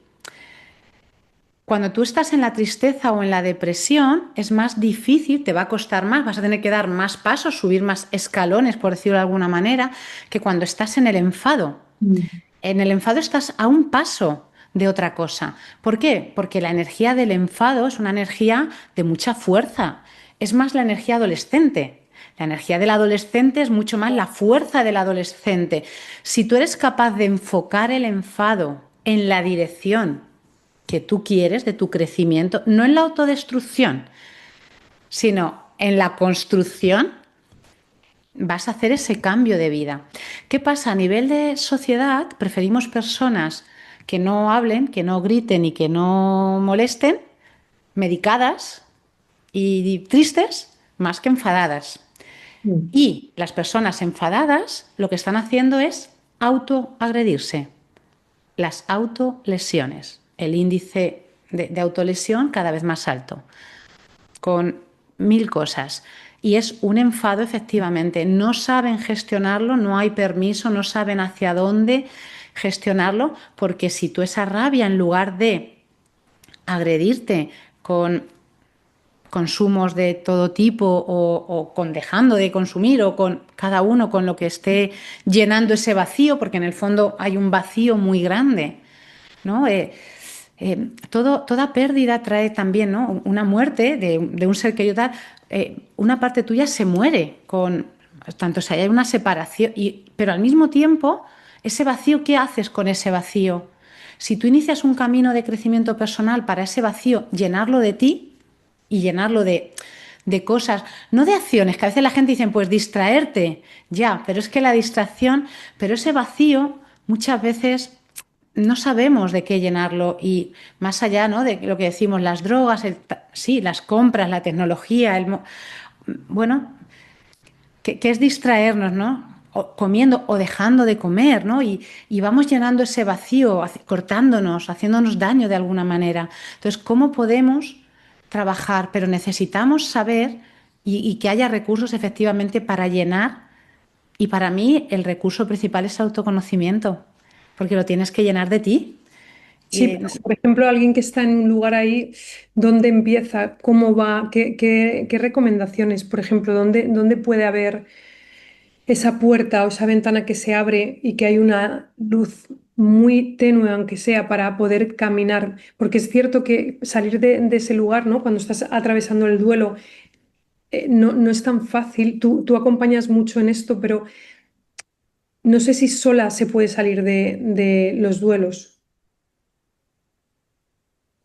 cuando tú estás en la tristeza o en la depresión, es más difícil, te va a costar más, vas a tener que dar más pasos, subir más escalones, por decirlo de alguna manera, que cuando estás en el enfado. Mm. En el enfado estás a un paso de otra cosa. ¿Por qué? Porque la energía del enfado es una energía de mucha fuerza. Es más la energía adolescente. La energía del adolescente es mucho más la fuerza del adolescente. Si tú eres capaz de enfocar el enfado en la dirección que tú quieres de tu crecimiento, no en la autodestrucción, sino en la construcción, vas a hacer ese cambio de vida. ¿Qué pasa? A nivel de sociedad, preferimos personas que no hablen, que no griten y que no molesten, medicadas y tristes, más que enfadadas. Mm. Y las personas enfadadas lo que están haciendo es autoagredirse, las autolesiones, el índice de autolesión cada vez más alto, con mil cosas. Y es un enfado efectivamente. No saben gestionarlo, no hay permiso, no saben hacia dónde gestionarlo, porque si tú esa rabia, en lugar de agredirte con consumos de todo tipo o con dejando de consumir o con cada uno con lo que esté llenando ese vacío, porque en el fondo hay un vacío muy grande, ¿no? Toda pérdida trae también, ¿no? Una muerte de un ser querido, tal, una parte tuya se muere con, tanto si hay una separación, pero al mismo tiempo, ese vacío, ¿qué haces con ese vacío? Si tú inicias un camino de crecimiento personal para ese vacío, llenarlo de ti y llenarlo de cosas, no de acciones, que a veces la gente dice, pues distraerte, ya, pero es que la distracción, pero ese vacío muchas veces no sabemos de qué llenarlo y más allá, ¿no? De lo que decimos, las drogas, sí, las compras, la tecnología, bueno, que es distraernos, ¿no? O comiendo o dejando de comer, ¿no? Y vamos llenando ese vacío, cortándonos, haciéndonos daño de alguna manera. Entonces, ¿cómo podemos trabajar? Pero necesitamos saber y que haya recursos efectivamente para llenar. Y para mí el recurso principal es autoconocimiento, porque lo tienes que llenar de ti. Sí, Y, pero, por ejemplo, alguien que está en un lugar ahí, ¿dónde empieza? ¿Cómo va? ¿Qué recomendaciones? Por ejemplo, ¿dónde puede haber esa puerta o esa ventana que se abre y que hay una luz muy tenue, aunque sea, para poder caminar? Porque es cierto que salir de ese lugar, ¿no? Cuando estás atravesando el duelo, no es tan fácil. Tú acompañas mucho en esto, pero no sé si sola se puede salir de los duelos.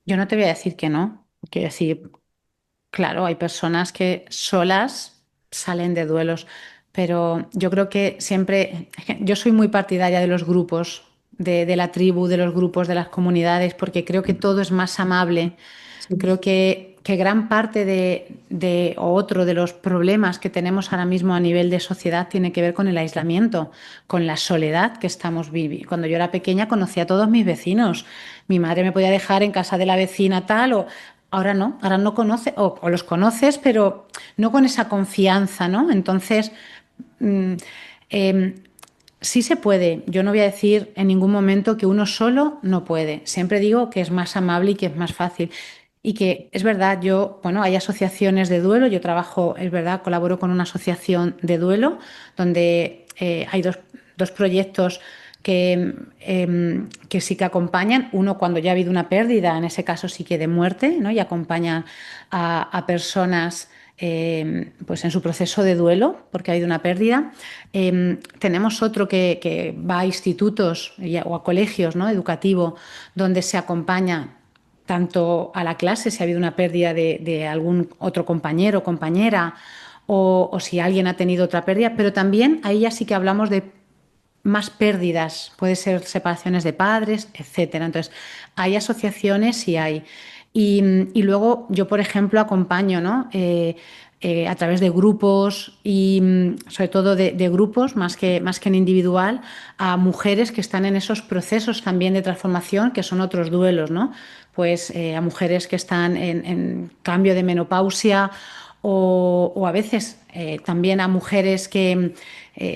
yo no te voy a decir que no. Quiero decir, claro, hay personas que solas salen de duelos, pero yo creo que siempre, es que yo soy muy partidaria de los grupos, de la tribu, de los grupos, de las comunidades, porque creo que todo es más amable. Sí. Creo que gran parte o otro de los problemas que tenemos ahora mismo a nivel de sociedad tiene que ver con el aislamiento, con la soledad que estamos viviendo. Cuando yo era pequeña conocía a todos mis vecinos. Mi madre me podía dejar en casa de la vecina tal, o ahora no conoce, o los conoces, pero no con esa confianza, ¿no? Entonces, mm, em, sí se puede. Yo no voy a decir en ningún momento que uno solo no puede. Siempre digo que es más amable y que es más fácil. Y que es verdad, bueno, hay asociaciones de duelo. Yo trabajo, es verdad, colaboro con una asociación de duelo donde hay dos proyectos que sí que acompañan, uno cuando ya ha habido una pérdida, en ese caso sí que de muerte, ¿no? Y acompañan a personas pues en su proceso de duelo, porque ha habido una pérdida. Tenemos otro que va a institutos o a colegios, ¿no? Educativo, donde se acompaña tanto a la clase si ha habido una pérdida de algún otro compañero o compañera, o si alguien ha tenido otra pérdida, pero también ahí ya sí que hablamos de más pérdidas, puede ser separaciones de padres, etcétera. Entonces, hay asociaciones y hay. Y luego yo, por ejemplo, acompaño, ¿no? A través de grupos y sobre todo de grupos, más que en individual, a mujeres que están en esos procesos también de transformación, que son otros duelos, ¿no? Pues a mujeres que están en cambio de menopausia o a veces también a mujeres que,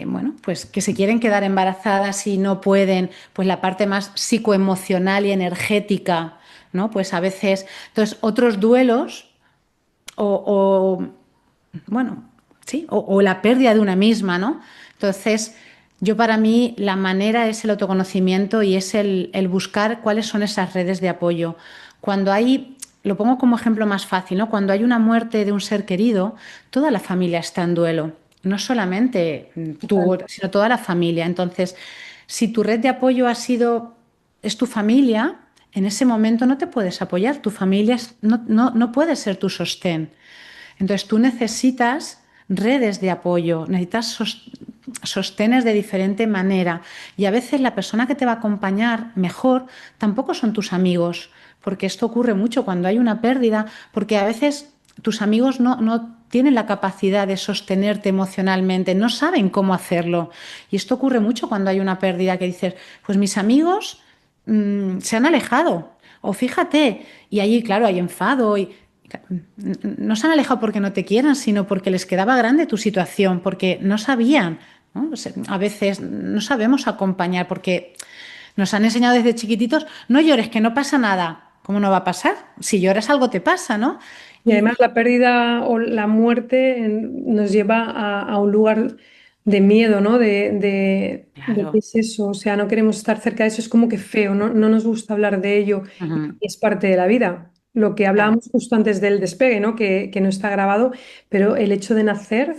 bueno, pues que se quieren quedar embarazadas y no pueden, pues la parte más psicoemocional y energética, ¿no? Pues a veces, entonces otros duelos o bueno, sí, o la pérdida de una misma, ¿no? Entonces, yo para mí la manera es el autoconocimiento y es el buscar cuáles son esas redes de apoyo. Cuando hay, lo pongo como ejemplo más fácil, ¿no? Cuando hay una muerte de un ser querido, toda la familia está en duelo, no solamente tú, sino toda la familia. Entonces, si tu red de apoyo es tu familia, en ese momento no te puedes apoyar, tu familia no puede ser tu sostén. Entonces tú necesitas redes de apoyo, necesitas sostenes de diferente manera y a veces la persona que te va a acompañar mejor tampoco son tus amigos, porque esto ocurre mucho cuando hay una pérdida, porque a veces tus amigos no tienen la capacidad de sostenerte emocionalmente, no saben cómo hacerlo. Y esto ocurre mucho cuando hay una pérdida que dices, pues mis amigos se han alejado, o fíjate, y allí, claro, hay enfado y no se han alejado porque no te quieran, sino porque les quedaba grande tu situación, porque no sabían, ¿no? O sea, a veces no sabemos acompañar porque nos han enseñado desde chiquititos, no llores, que no pasa nada. ¿Cómo no va a pasar? Si lloras algo te pasa, ¿no? Y Y, además la pérdida o la muerte nos lleva a un lugar de miedo, ¿no? De qué claro. es eso, o sea, no queremos estar cerca de eso, es como que feo, ¿no? No nos gusta hablar de ello Ujú, y es parte de la vida. Lo que claro. hablábamos justo antes del despegue, ¿no? Que no está grabado, pero el hecho de nacer,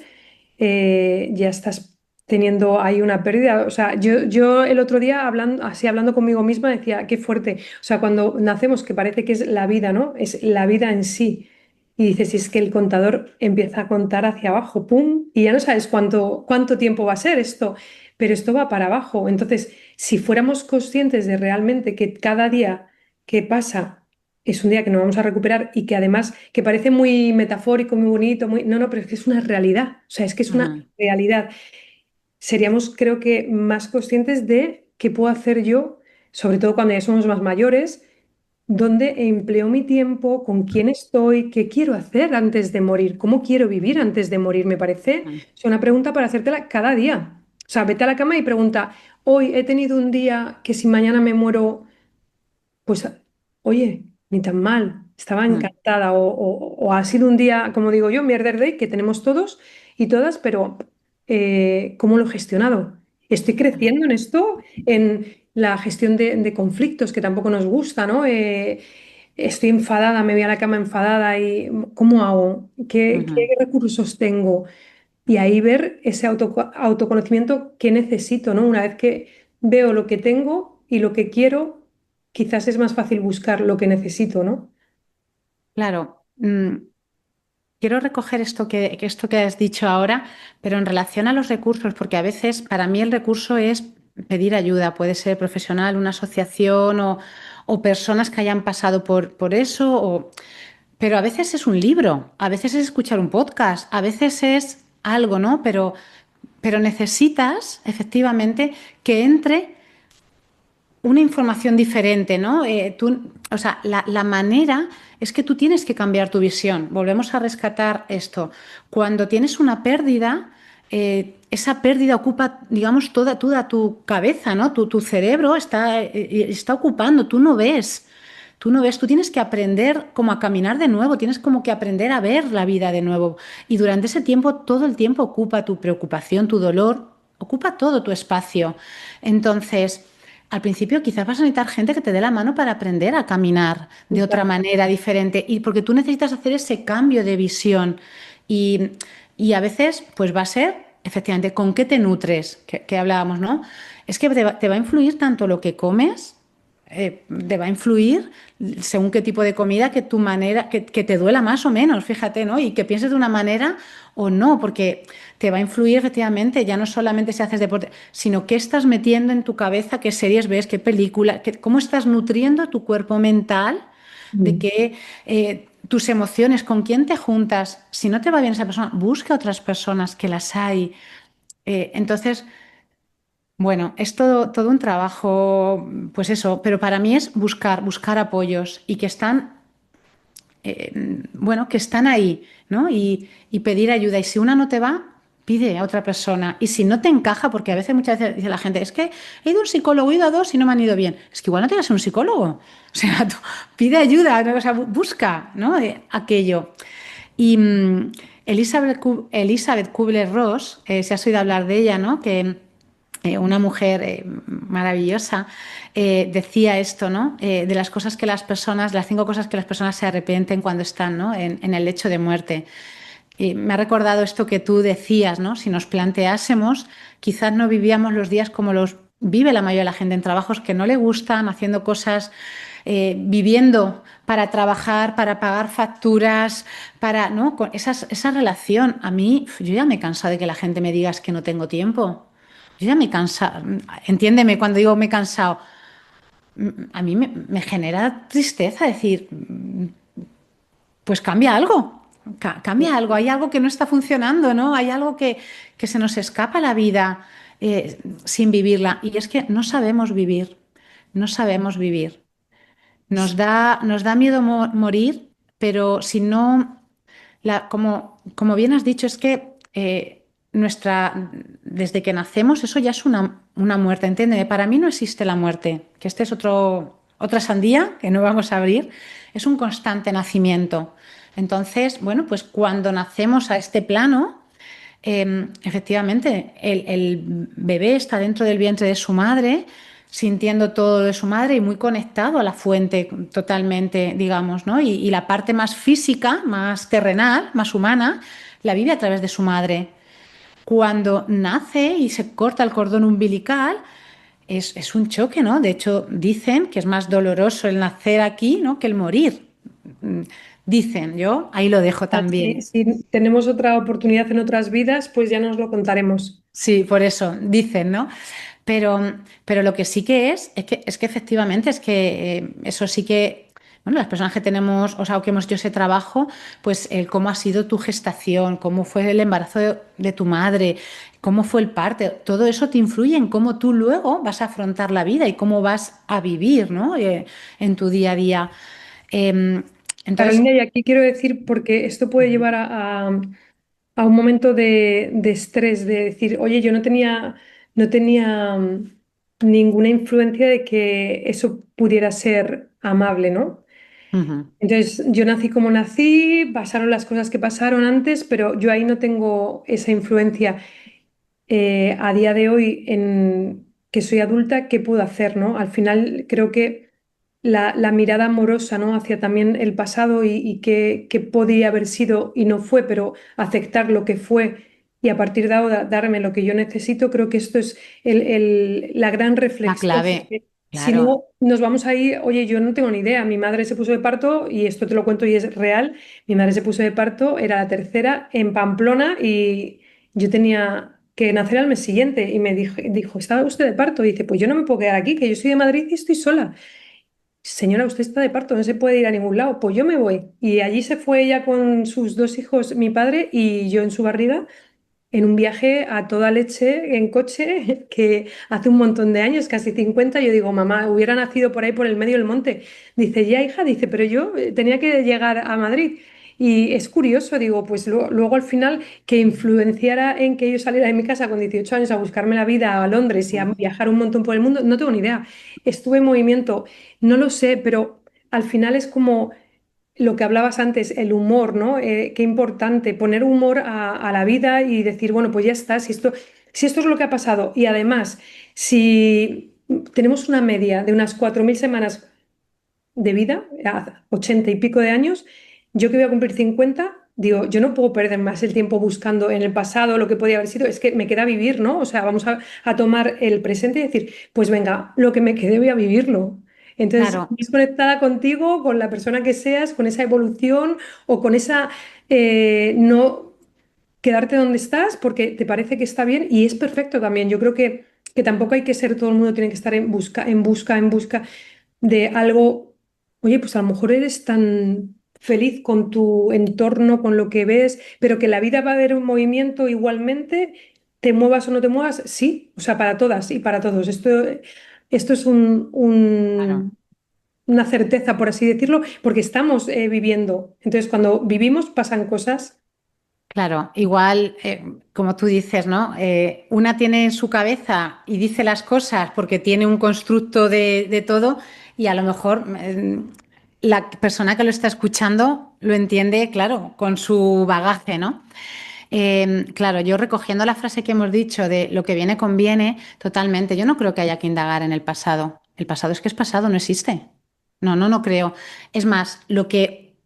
ya estás teniendo ahí una pérdida. O sea, yo el otro día hablando, así hablando conmigo misma decía, qué fuerte. O sea, cuando nacemos, que parece que es la vida, ¿no? Es la vida en sí. Y dices, si es que el contador empieza a contar hacia abajo, ¡pum! Y ya no sabes cuánto tiempo va a ser esto, pero esto va para abajo. Entonces, si fuéramos conscientes de realmente que cada día que pasa es un día que no vamos a recuperar y que además, que parece muy metafórico, muy bonito, muy... No, no, pero es que es una realidad. O sea, es que es una Ujú. realidad. Seríamos, creo que, más conscientes de qué puedo hacer yo, sobre todo cuando ya somos más mayores, dónde empleo mi tiempo, con quién estoy, qué quiero hacer antes de morir, cómo quiero vivir antes de morir. Me parece es una pregunta para hacértela cada día. O sea, vete a la cama y pregunta, hoy he tenido un día que si mañana me muero, pues, oye, ni tan mal, estaba Ujú. encantada. O ha sido un día, como digo yo, mierder day, que tenemos todos y todas, pero ¿cómo lo he gestionado? Estoy creciendo en esto, en la gestión de conflictos, que tampoco nos gusta, ¿no? Estoy enfadada, me voy a la cama enfadada y ¿cómo hago? ¿Qué Ujú. recursos tengo? Y ahí ver ese autoconocimiento que necesito, ¿no? Una vez que veo lo que tengo y lo que quiero, quizás es más fácil buscar lo que necesito, ¿no? Claro. Quiero recoger esto que has dicho ahora, pero en relación a los recursos, porque a veces para mí el recurso es pedir ayuda, puede ser profesional, una asociación o personas que hayan pasado por eso, pero a veces es un libro, a veces es escuchar un podcast, a veces es algo, ¿no? Pero necesitas efectivamente que entre una información diferente, ¿no? O sea, la manera es que tú tienes que cambiar tu visión. Volvemos a rescatar esto. Cuando tienes una pérdida, esa pérdida ocupa, digamos, toda tu cabeza, ¿no? Tu cerebro está ocupando, tú no ves, tú tienes que aprender como a caminar de nuevo, tienes como que aprender a ver la vida de nuevo. Y durante ese tiempo, todo el tiempo ocupa tu preocupación, tu dolor. ocupa todo tu espacio. Entonces, al principio quizás vas a necesitar gente que te dé la mano para aprender a caminar de otra Exacto. manera diferente y porque tú necesitas hacer ese cambio de visión y, y a veces pues va a ser efectivamente con qué te nutres, que hablábamos, ¿no? Es que te va a influir tanto lo que comes, te va a influir según qué tipo de comida, que tu manera, que te duela más o menos, fíjate, ¿no? Y que pienses de una manera o no, porque te va a influir efectivamente, ya no solamente si haces deporte, sino qué estás metiendo en tu cabeza, qué series ves, qué película, cómo estás nutriendo tu cuerpo mental, de Mm. qué tus emociones, con quién te juntas. Si no te va bien esa persona, busca otras personas que las hay. Entonces, bueno, es todo un trabajo, pues eso, pero para mí es buscar apoyos y que están, bueno, que están ahí, ¿no? Y pedir ayuda. Y si una no te va, pide a otra persona. Y si no te encaja, porque a veces, muchas veces dice la gente, es que he ido a un psicólogo, he ido a dos y no me han ido bien. Es que igual no tienes un psicólogo. O sea, tú pide ayuda, ¿no? O sea, busca, ¿no? Aquello. Y Elizabeth Kubler-Ross, si has oído hablar de ella, ¿no? Que una mujer maravillosa, decía esto, ¿no? De las cosas que las personas, las 5 cosas que las personas se arrepienten cuando están, ¿no? en el lecho de muerte. Y me ha recordado esto que tú decías, ¿no? Si nos planteásemos, quizás no vivíamos los días como los vive la mayoría de la gente, en trabajos que no le gustan, haciendo cosas, viviendo para trabajar, para pagar facturas, para, ¿no? Con esa relación. A mí, yo ya me he cansado de que la gente me diga es que no tengo tiempo. Yo ya me he cansado. Entiéndeme cuando digo me he cansado. A mí me genera tristeza decir, pues cambia algo, cambia algo, hay algo que no está funcionando, ¿no? Hay algo que se nos escapa la vida sin vivirla. Y es que no sabemos vivir, no sabemos vivir. Nos da miedo morir, pero si no, como bien has dicho, es que desde que nacemos, eso ya es una muerte, ¿entiendes? Para mí no existe la muerte, que este es otra sandía que no vamos a abrir, es un constante nacimiento. Entonces, bueno, pues cuando nacemos a este plano, efectivamente, el bebé está dentro del vientre de su madre, sintiendo todo de su madre y muy conectado a la fuente totalmente, digamos, ¿no? Y la parte más física, más terrenal, más humana, la vive a través de su madre. Cuando nace y se corta el cordón umbilical, es un choque, ¿no? De hecho, dicen que es más doloroso el nacer aquí, ¿no? que el morir. Mm, Dicen, yo ahí lo dejo Si, también. si tenemos otra oportunidad en otras vidas, pues ya nos lo contaremos. Sí, por eso dicen, ¿no? Pero lo que sí que es que efectivamente, es que eso sí que, bueno, las personas que tenemos, o sea, o que hemos hecho ese trabajo, pues el cómo ha sido tu gestación, cómo fue el embarazo de tu madre, cómo fue el parto, todo eso te influye en cómo tú luego vas a afrontar la vida y cómo vas a vivir, ¿no? En tu día a día. Em, entonces, Carolina, y aquí quiero decir, porque esto puede llevar a un momento de estrés, de decir, oye, yo no tenía ninguna influencia de que eso pudiera ser amable, ¿no? ujú, Entonces, yo nací como nací, pasaron las cosas que pasaron antes, pero yo ahí no tengo esa influencia. A día de hoy, en que soy adulta, ¿qué puedo hacer, no? Al final, creo que la mirada amorosa, ¿no? Hacia también el pasado y qué podría haber sido y no fue, pero aceptar lo que fue y a partir de ahora darme lo que yo necesito, creo que esto es la gran la reflexión. clave, Porque si claro. no, nos vamos a ir, oye, yo no tengo ni idea, mi madre se puso de parto, y esto te lo cuento y es real, mi madre se puso de parto, era la tercera en Pamplona y yo tenía que nacer al mes siguiente y me dijo, ¿estaba usted de parto? Y dice, pues yo no me puedo quedar aquí, que yo soy de Madrid y estoy sola. Señora, usted está de parto, no se puede ir a ningún lado. Pues yo me voy. Y allí se fue ella con sus 2 hijos, mi padre y yo en su barriga, en un viaje a toda leche en coche, que hace un montón de años, casi 50. Yo digo, mamá, hubiera nacido por ahí por el medio del monte. Dice, ya hija, dice, pero yo tenía que llegar a Madrid. Y es curioso, digo, pues luego, al final que influenciara en que yo saliera de mi casa con 18 años a buscarme la vida a Londres y a viajar un montón por el mundo, no tengo ni idea. Estuve en movimiento, no lo sé, pero al final es como lo que hablabas antes, el humor, ¿no? Qué importante poner humor a la vida y decir, bueno, pues ya está, si esto es lo que ha pasado y además, si tenemos una media de unas 4.000 semanas de vida, a 80 y pico de años, yo que voy a cumplir 50 digo, yo no puedo perder más el tiempo buscando en el pasado lo que podía haber sido, es que me queda vivir, ¿no? O sea, vamos a tomar el presente y decir, pues venga, lo que me quede voy a vivirlo. Entonces, Claro, estás conectada contigo, con la persona que seas, con esa evolución o con esa no quedarte donde estás porque te parece que está bien y es perfecto también. Yo creo que tampoco hay que ser, todo el mundo tiene que estar en busca, en busca, en busca de algo. Oye, pues a lo mejor eres tan feliz con tu entorno, con lo que ves, pero que la vida va a haber un movimiento igualmente, te muevas o no te muevas, sí, o sea, para todas y para todos. Esto es claro. una certeza, por así decirlo, porque estamos viviendo. Entonces, cuando vivimos pasan cosas. Claro, igual, como tú dices, ¿no? Una tiene en su cabeza y dice las cosas porque tiene un constructo de todo y a lo mejor la persona que lo está escuchando lo entiende, claro, con su bagaje, ¿no? Claro, yo recogiendo la frase que hemos dicho de lo que viene conviene, totalmente, yo no creo que haya que indagar en el pasado. El pasado es pasado, no existe. No, no, no creo. Es más, lo que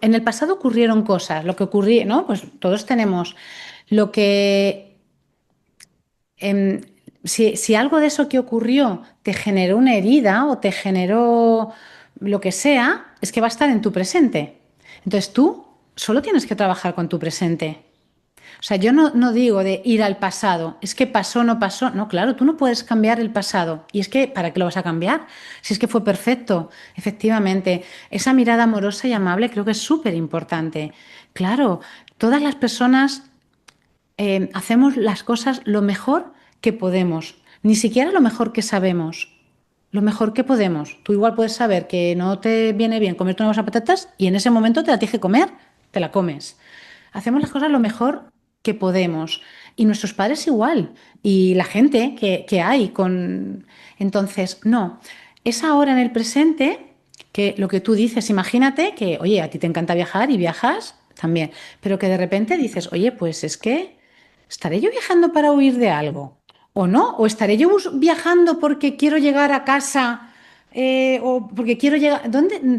en el pasado ocurrieron cosas, lo que ocurrió, ¿no? Pues todos tenemos lo que, em, si algo de eso que ocurrió te generó una herida o te generó lo que sea, es que va a estar en tu presente. Entonces tú solo tienes que trabajar con tu presente. O sea, yo no digo de ir al pasado, es que pasó, no pasó. No, claro, tú no puedes cambiar el pasado. Y es que, ¿para qué lo vas a cambiar? Si es que fue perfecto, efectivamente. Esa mirada amorosa y amable creo que es súper importante. Claro, todas las personas hacemos las cosas lo mejor que podemos, ni siquiera lo mejor que sabemos. Lo mejor que podemos. Tú igual puedes saber que no te viene bien comerte una bolsa de patatas y en ese momento te la tienes que comer, te la comes. Hacemos las cosas lo mejor que podemos. Y nuestros padres igual. Y la gente que hay con... Entonces, no. Es ahora en el presente que lo que tú dices, imagínate que, oye, a ti te encanta viajar y viajas también, pero que de repente dices, oye, pues es que ¿estaré yo viajando para huir de algo? ¿O no? ¿O estaré yo viajando porque quiero llegar a casa o porque quiero llegar... ¿Dónde?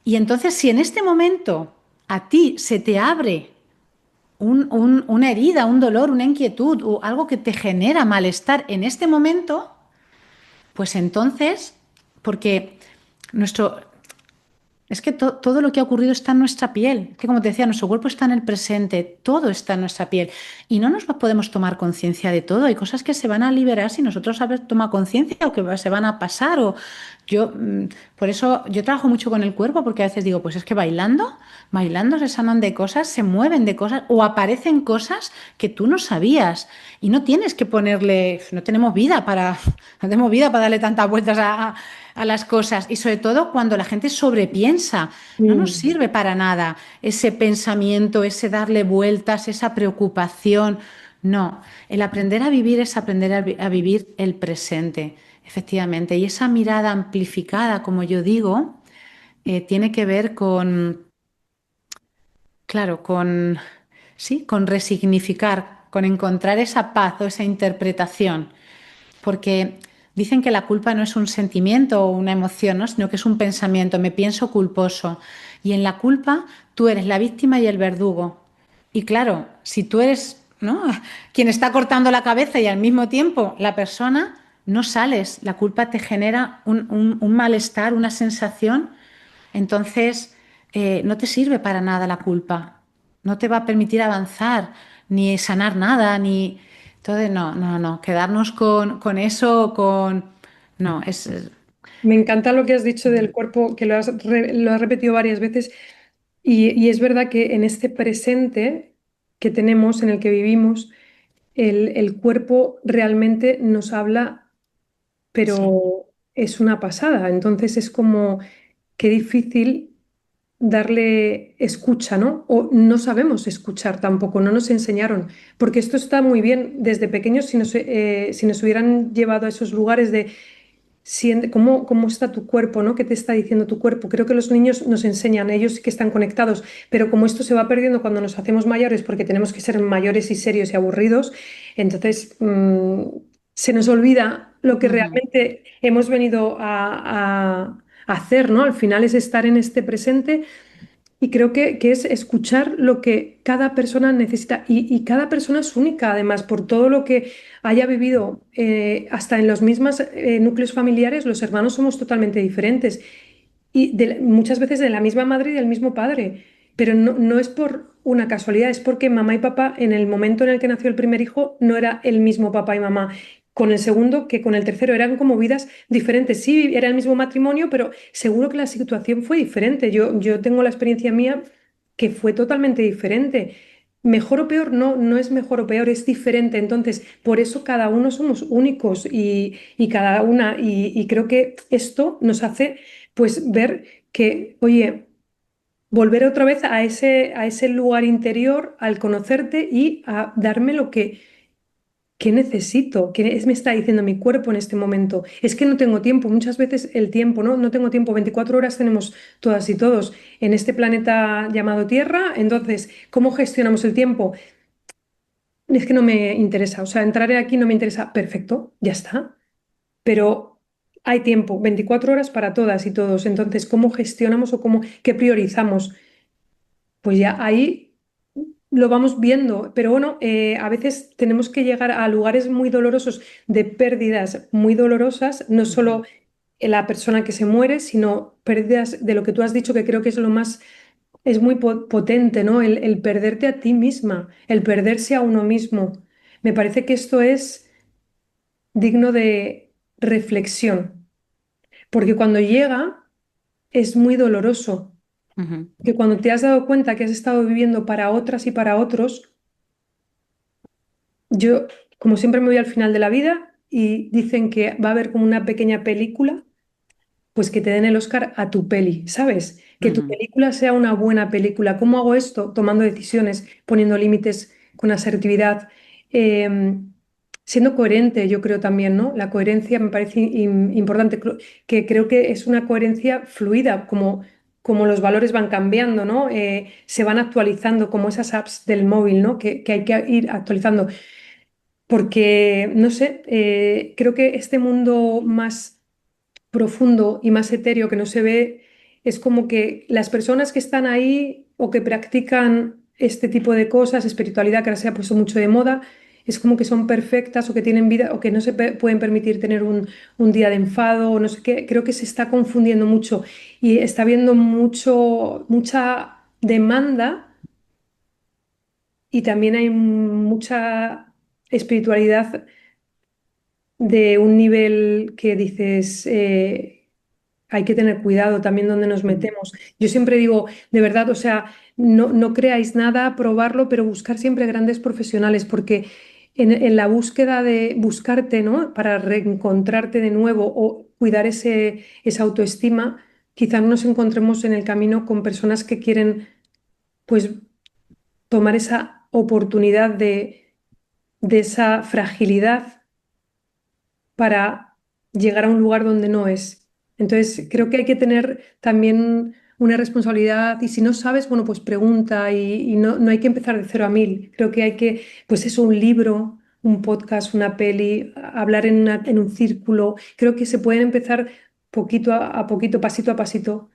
Y entonces, si en este momento a ti se te abre una herida, un dolor, una inquietud o algo que te genera malestar en este momento, pues entonces, porque nuestro, es que todo lo que ha ocurrido está en nuestra piel, que como te decía, nuestro cuerpo está en el presente, todo está en nuestra piel y no nos podemos tomar conciencia de todo. Hay cosas que se van a liberar si nosotros haber tomado conciencia o que se van a pasar. O yo, por eso yo trabajo mucho con el cuerpo porque a veces digo, pues es que bailando se sanan de cosas, se mueven de cosas o aparecen cosas que tú no sabías y no tienes que ponerle, no tenemos vida para, no tenemos vida para darle tantas vueltas a las cosas y sobre todo cuando la gente sobrepiensa, no nos Mm. sirve para nada ese pensamiento, ese darle vueltas, esa preocupación. No, el aprender a vivir es aprender a vivir el presente, efectivamente. Y esa mirada amplificada, como yo digo, tiene que ver con, claro, con, sí, con resignificar, con encontrar esa paz o esa interpretación porque dicen que la culpa no es un sentimiento o una emoción, ¿no? Sino que es un pensamiento, me pienso culposo. Y en la culpa tú eres la víctima y el verdugo. Y claro, si tú eres, ¿no? quien está cortando la cabeza y al mismo tiempo la persona, no sales. La culpa te genera un malestar, una sensación. Entonces, no te sirve para nada la culpa. No te va a permitir avanzar, ni sanar nada, ni... Entonces, no, no, no. Quedarnos con eso, con... No, es... Me encanta lo que has dicho del cuerpo, que lo has repetido varias veces, y es verdad que en este presente que tenemos, en el que vivimos, el cuerpo realmente nos habla, Sí, pero es una pasada. Entonces es como qué difícil darle escucha, ¿no? O no sabemos escuchar tampoco, no nos enseñaron, porque esto está muy bien desde pequeños si nos hubieran llevado a esos lugares cómo está tu cuerpo, ¿no? ¿Qué te está diciendo tu cuerpo? Creo que los niños nos enseñan, ellos sí que están conectados, pero como esto se va perdiendo cuando nos hacemos mayores, porque tenemos que ser mayores y serios y aburridos, entonces se nos olvida lo que Ujú, realmente hemos venido a hacer, ¿no? Al final es estar en este presente y creo que es escuchar lo que cada persona necesita y cada persona es única, además, por todo lo que haya vivido, hasta en los mismos núcleos familiares, los hermanos somos totalmente diferentes y muchas veces de la misma madre y del mismo padre, pero no es por una casualidad, es porque mamá y papá en el momento en el que nació el primer hijo no era el mismo papá y mamá. Con el segundo que con el tercero eran como vidas diferentes. Sí, era el mismo matrimonio, pero seguro que la situación fue diferente. Yo tengo la experiencia mía que fue totalmente diferente. Mejor o peor, no es mejor o peor, es diferente. Entonces, por eso cada uno somos únicos y cada una, y creo que esto nos hace pues ver que, oye, volver otra vez a ese lugar interior, al conocerte y a darme lo que necesito, me está diciendo mi cuerpo en este momento. Es que no tengo tiempo, muchas veces el tiempo, ¿no? No tengo tiempo, 24 horas tenemos todas y todos en este planeta llamado Tierra, entonces, ¿cómo gestionamos el tiempo? Es que no me interesa, o sea, entrar aquí no me interesa, perfecto, ya está, pero hay tiempo, 24 horas para todas y todos, entonces, ¿cómo gestionamos o qué priorizamos? Pues ya ahí lo vamos viendo, pero bueno, a veces tenemos que llegar a lugares muy dolorosos de pérdidas muy dolorosas, no ujú, solo en la persona que se muere, sino pérdidas de lo que tú has dicho, que creo que es lo más, es muy potente, ¿no? El perderte a ti misma, el perderse a uno mismo. Me parece que esto es digno de reflexión, porque cuando llega es muy doloroso, ujú, que cuando te has dado cuenta que has estado viviendo para otras y para otros, yo, como siempre, me voy al final de la vida y dicen que va a haber como una pequeña película, pues que te den el Oscar a tu peli, ¿sabes? Que tu ujú, película sea una buena película. ¿Cómo hago esto? Tomando decisiones, poniendo límites con asertividad, eh, siendo coherente, yo creo también, ¿no? La coherencia me parece importante, que creo que es una coherencia fluida, como los valores van cambiando, ¿no? Se van actualizando, como esas apps del móvil, ¿no? Que hay que ir actualizando. Porque, no sé, creo que este mundo más profundo y más etéreo que no se ve es como que las personas que están ahí o que practican este tipo de cosas, espiritualidad que ahora se ha puesto mucho de moda, es como que son perfectas o que tienen vida o que no se pueden permitir tener un día de enfado o no sé qué. Creo que se está confundiendo mucho y está habiendo mucha demanda y también hay mucha espiritualidad de un nivel que dices, hay que tener cuidado también donde nos ujú, metemos. Yo siempre digo, de verdad, o sea, no creáis nada, probarlo, pero buscar siempre grandes profesionales, porque en la búsqueda de buscarte, ¿no? Para reencontrarte de nuevo o cuidar esa autoestima, quizás nos encontremos en el camino con personas que quieren, pues, tomar esa oportunidad de esa fragilidad para llegar a un lugar donde no es. Entonces, creo que hay que tener también una responsabilidad y si no sabes, bueno, pues pregunta y no hay que empezar de 0 a 1000. Creo que hay que, pues eso, un libro, un podcast, una peli, hablar en un círculo. Creo que se pueden empezar poquito a poquito, pasito a pasito,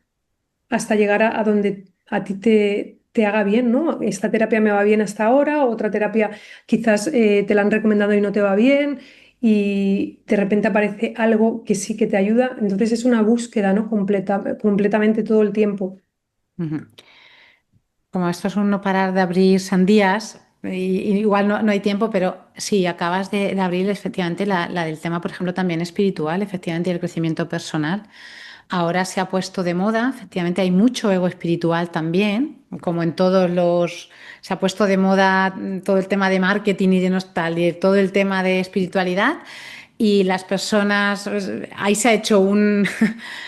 hasta llegar a donde a ti te haga bien, ¿no? Esta terapia me va bien hasta ahora, otra terapia quizás te la han recomendado y no te va bien, y de repente aparece algo que sí que te ayuda. Entonces es una búsqueda, ¿no? Completamente todo el tiempo. ujú. Como esto es un no parar de abrir sandías, y igual no hay tiempo, pero sí, acabas de abrir efectivamente la del tema, por ejemplo, también espiritual, efectivamente, y el crecimiento personal. Ahora se ha puesto de moda, efectivamente, hay mucho ego espiritual también, como en todos los... Se ha puesto de moda todo el tema de marketing y de nostalgia, todo el tema de espiritualidad, y las personas, pues, ahí se ha hecho un,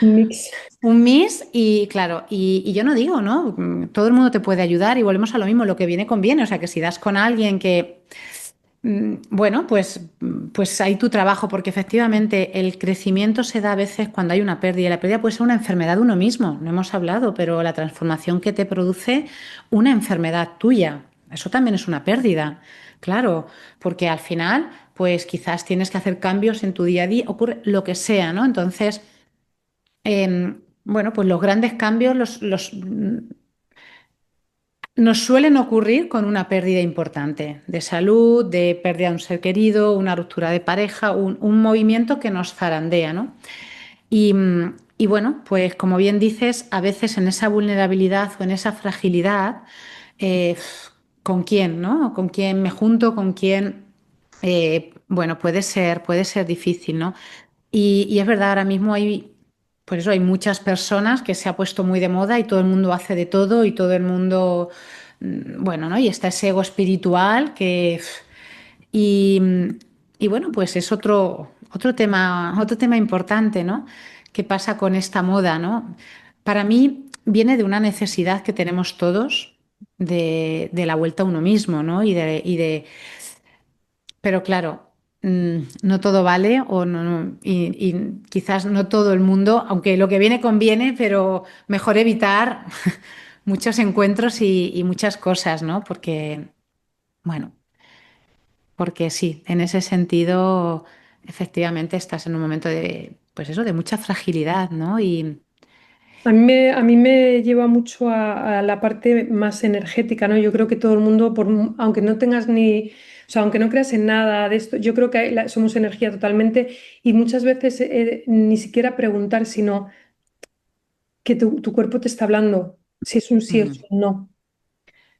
Mix. un Miss y claro, y yo no digo, ¿no? Todo el mundo te puede ayudar y volvemos a lo mismo, lo que viene conviene, o sea que si das con alguien que Bueno, pues ahí tu trabajo, porque efectivamente el crecimiento se da a veces cuando hay una pérdida. La pérdida puede ser una enfermedad de uno mismo, no hemos hablado, pero la transformación que te produce una enfermedad tuya, eso también es una pérdida, claro, porque al final, pues quizás tienes que hacer cambios en tu día a día, ocurre lo que sea, ¿no? Entonces, bueno, pues los grandes cambios nos suelen ocurrir con una pérdida importante de salud, de pérdida de un ser querido, una ruptura de pareja, un movimiento que nos zarandea, ¿no? Y bueno, pues como bien dices, a veces en esa vulnerabilidad o en esa fragilidad, eh, ¿con quién, no? ¿Con quién me junto? ¿Con quién? Bueno, puede ser difícil, ¿no? Y es verdad, ahora mismo hay, por eso hay muchas personas que se ha puesto muy de moda y todo el mundo hace de todo y todo el mundo, bueno, ¿no? Y está ese ego espiritual que... Y, y bueno, pues es otro tema importante, ¿no? ¿Qué pasa con esta moda, ¿no? Para mí viene de una necesidad que tenemos todos de la vuelta a uno mismo, ¿no? Pero claro, no todo vale o y quizás no todo el mundo, aunque lo que viene conviene, pero mejor evitar muchos encuentros y muchas cosas, ¿no? Porque, bueno, porque sí, en ese sentido, efectivamente estás en un momento de, pues eso, de mucha fragilidad, ¿no? Y A mí me lleva mucho a la parte más energética, ¿no? Yo creo que todo el mundo, aunque no tengas ni, o sea, aunque no creas en nada de esto, yo creo que somos energía totalmente y muchas veces ni siquiera preguntar, sino que tu cuerpo te está hablando, si es un sí o mm, si es un no.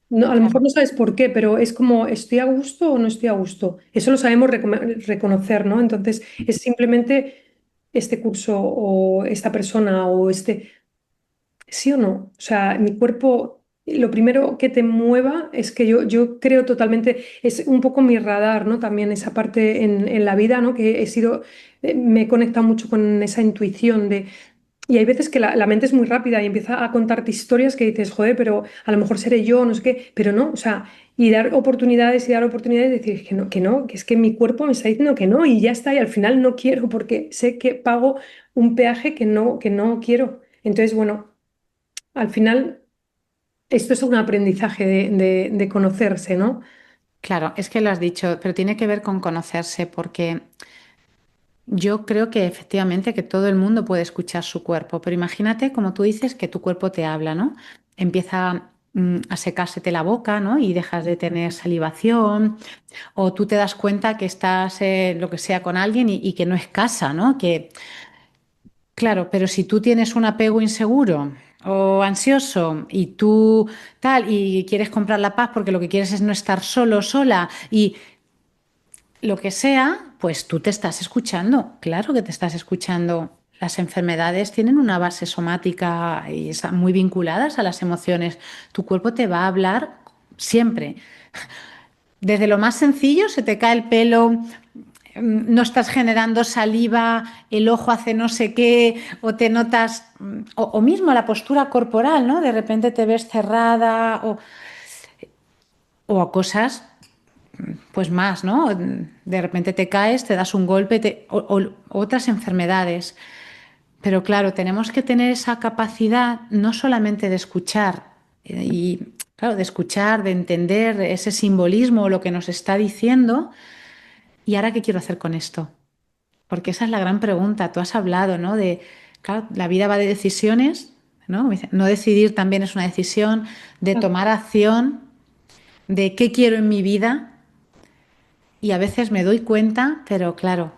No, a lo mejor claro, no sabes por qué, pero es como, ¿estoy a gusto o no estoy a gusto? Eso lo sabemos reconocer, ¿no? Entonces, es simplemente este curso o esta persona o este, ¿sí o no? O sea, mi cuerpo, lo primero que te mueva es que yo creo totalmente, es un poco mi radar, ¿no? También esa parte en la vida, ¿no? Que he sido, me he conectado mucho con esa intuición de y hay veces que la mente es muy rápida y empieza a contarte historias que dices, joder, pero a lo mejor seré yo, no sé qué, pero no, o sea, y dar oportunidades y decir que no, que es que mi cuerpo me está diciendo que no y ya está, y al final no quiero porque sé que pago un peaje que no quiero. Entonces, bueno, al final esto es un aprendizaje de conocerse, ¿no? claro, es que lo has dicho, pero tiene que ver con conocerse, porque yo creo que efectivamente que todo el mundo puede escuchar su cuerpo, pero imagínate, como tú dices, que tu cuerpo te habla, ¿no? Empieza a secársete la boca, ¿no? Y dejas de tener salivación, o tú te das cuenta que estás, lo que sea, con alguien y que no es casa, ¿no? Que, claro, pero si tú tienes un apego inseguro o ansioso y tú tal, y quieres comprar la paz porque lo que quieres es no estar solo, sola, y lo que sea, pues tú te estás escuchando, claro que te estás escuchando. Las enfermedades tienen una base somática y están muy vinculadas a las emociones. Tu cuerpo te va a hablar siempre. Desde lo más sencillo, se te cae el pelo, no estás generando saliva, el ojo hace no sé qué, o te notas, o mismo la postura corporal, ¿no? De repente te ves cerrada, o a cosas pues más, ¿no? De repente te caes, te das un golpe, o otras enfermedades. Pero claro, tenemos que tener esa capacidad no solamente de escuchar, y claro, de escuchar, de entender ese simbolismo, lo que nos está diciendo, y ahora qué quiero hacer con esto. Porque esa es la gran pregunta. Tú has hablado, ¿no? De, claro, la vida va de decisiones, ¿no? No decidir también es una decisión, de tomar acción, de qué quiero en mi vida. Y a veces me doy cuenta, pero claro,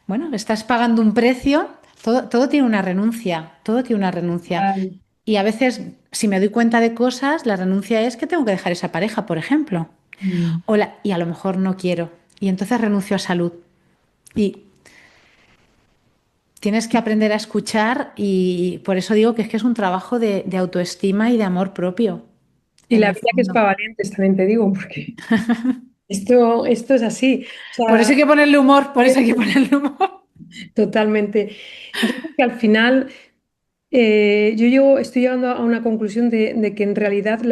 bueno, estás pagando un precio, todo tiene una renuncia, todo tiene una renuncia. Ay, Y a veces, si me doy cuenta de cosas, la renuncia es que tengo que dejar esa pareja, por ejemplo. mm. Y a lo mejor no quiero. Y entonces renuncio a salud. Y tienes que aprender a escuchar y por eso digo que es un trabajo de autoestima y de amor propio, Y en la el vida que es fondo. para valientes, también te digo, porque esto es así. O Por eso sea, hay que ponerle humor, por eso hay que ponerle humor. totalmente. Yo creo que al final estoy llegando a una conclusión de que en realidad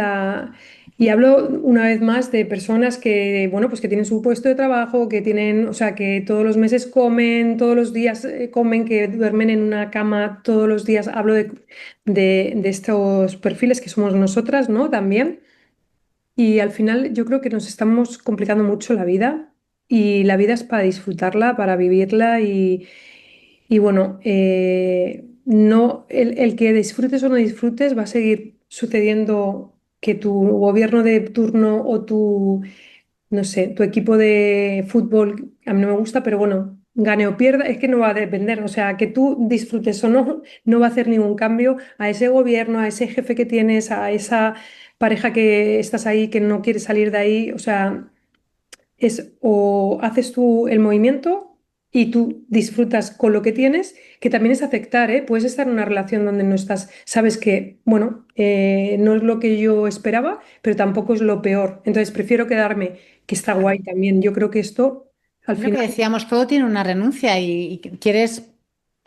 Y hablo una vez más de personas que, bueno, pues que tienen su puesto de trabajo, que tienen, o sea, que todos los meses comen, todos los días comen, que duermen en una cama todos los días. Hablo de estos perfiles que somos nosotras, ¿no? También. Y al final yo creo que nos estamos complicando mucho la vida y la vida es para disfrutarla, para vivirla y bueno, no, el que disfrutes o no disfrutes va a seguir sucediendo que tu gobierno de turno o tu, no sé, tu equipo de fútbol, a mí no me gusta, pero bueno, gane o pierda, es que no va a depender, o sea, que tú disfrutes o no, no va a hacer ningún cambio a ese gobierno, a ese jefe que tienes, a esa pareja que estás ahí, que no quiere salir de ahí, o sea, es o haces tú el movimiento y tú disfrutas con lo que tienes, que también es aceptar, ¿eh? Puedes estar en una relación donde no estás, sabes que, bueno, no es lo que yo esperaba, pero tampoco es lo peor. Entonces prefiero quedarme, que está guay Claro. también. Yo creo que esto, al Es lo que final, decíamos, todo tiene una renuncia y quieres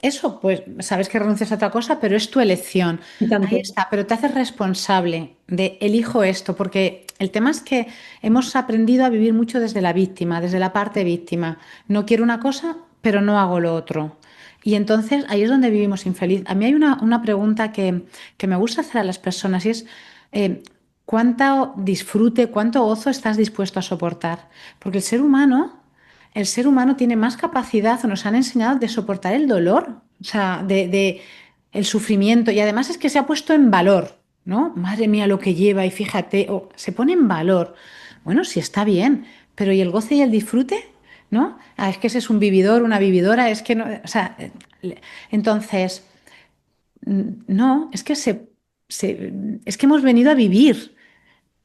eso, pues sabes que renuncias a otra cosa, pero es tu elección. y Ahí tanto. está, pero te haces responsable de elijo esto, porque el tema es que hemos aprendido a vivir mucho desde la víctima, desde la parte víctima. No quiero una cosa, pero no hago lo otro. Y entonces ahí es donde vivimos infeliz. A mí hay una pregunta que me gusta hacer a las personas y es, eh, ¿cuánto disfrute, cuánto gozo estás dispuesto a soportar? Porque el ser humano tiene más capacidad, o nos han enseñado, de soportar el dolor, o sea, de el sufrimiento. Y además es que se ha puesto en valor, ¿no? Madre mía, lo que lleva y fíjate, se pone en valor. Bueno, sí está bien, pero ¿y el goce y el disfrute? ¿No? Ah, es que ese es un vividor, una vividora, es que no, o sea, entonces, no, es que es que hemos venido a vivir.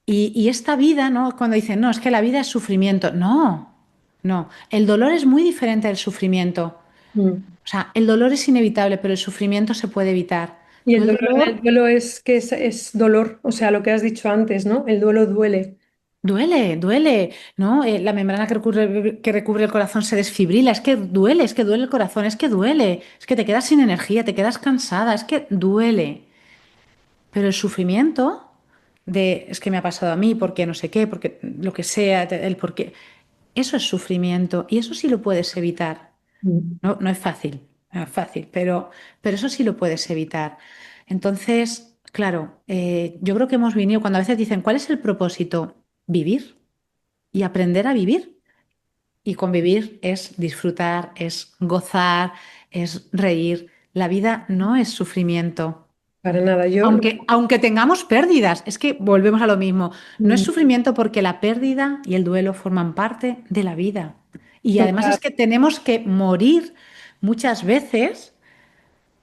Y esta vida, ¿no? Cuando dicen, no, es que la vida es sufrimiento. No, no. El dolor es muy diferente del sufrimiento. Mm. O sea, el dolor es inevitable, pero el sufrimiento se puede evitar. Y Tú el el dolor duelo es que es dolor, o sea, lo que has dicho antes, ¿no? El duelo duele. duele, duele, ¿no? La membrana que recubre el corazón se desfibrila. Es que duele el corazón, es que duele. Es que te quedas sin energía, te quedas cansada, es que duele. Pero el sufrimiento es que me ha pasado a mí, porque no sé qué, porque lo que sea, el por qué. Eso es sufrimiento y eso sí lo puedes evitar. Mm. No, no es fácil, pero eso sí lo puedes evitar. Entonces, claro, yo creo que hemos venido, cuando a veces dicen, ¿cuál es el propósito? Vivir y aprender a vivir. Y convivir es disfrutar, es gozar, es reír. La vida no es sufrimiento. Para nada, yo... Aunque tengamos pérdidas, es que volvemos a lo mismo. No es Mm. sufrimiento porque la pérdida y el duelo forman parte de la vida. Y además Total. es que tenemos que morir muchas veces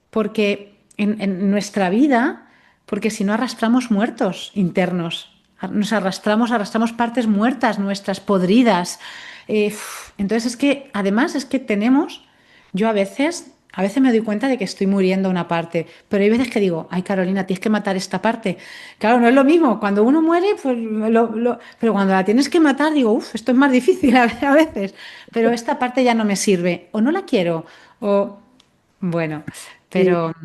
porque en nuestra vida, porque si no arrastramos muertos internos, nos arrastramos partes muertas nuestras, podridas. Entonces es que además es que tenemos, yo a veces me doy cuenta de que estoy muriendo una parte, pero hay veces que digo, ay Carolina, tienes que matar esta parte. Claro, no es lo mismo, cuando uno muere, pues pero cuando la tienes que matar, digo, uff, esto es más difícil a veces, pero esta parte ya no me sirve, o no la quiero, o bueno, Sí. pero pues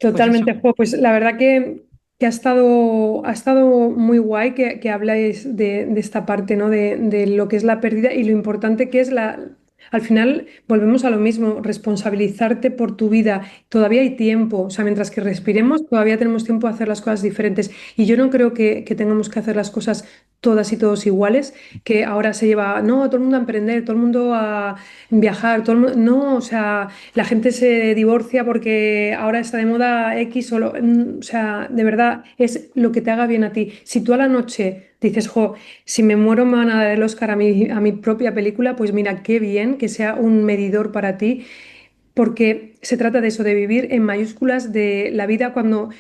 eso. Totalmente, Jo. Pues la verdad que ha estado muy guay que habláis de esta parte, ¿no? De lo que es la pérdida y lo importante que es la... Al final volvemos a lo mismo, responsabilizarte por tu vida. Todavía hay tiempo, o sea, mientras que respiremos, todavía tenemos tiempo de hacer las cosas diferentes. Y yo no creo que tengamos que hacer las cosas todas y todos iguales, que ahora se lleva, no, todo el mundo a emprender, todo el mundo a viajar, todo el mundo... No, o sea... La gente se divorcia porque ahora está de moda X o sea, de verdad, es lo que te haga bien a ti. Si tú a la noche dices, jo, si me muero me van a dar el Oscar a mi propia película, pues mira, qué bien que sea un medidor para ti, porque se trata de eso, de vivir en mayúsculas de la vida. Cuando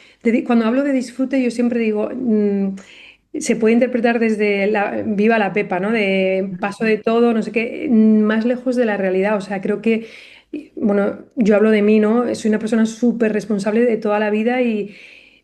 hablo de disfrute, yo siempre digo, se puede interpretar desde la, viva la Pepa, ¿no? De paso de todo, no sé qué, más lejos de la realidad. O sea, creo que, bueno, yo hablo de mí, ¿no? Soy una persona súper responsable de toda la vida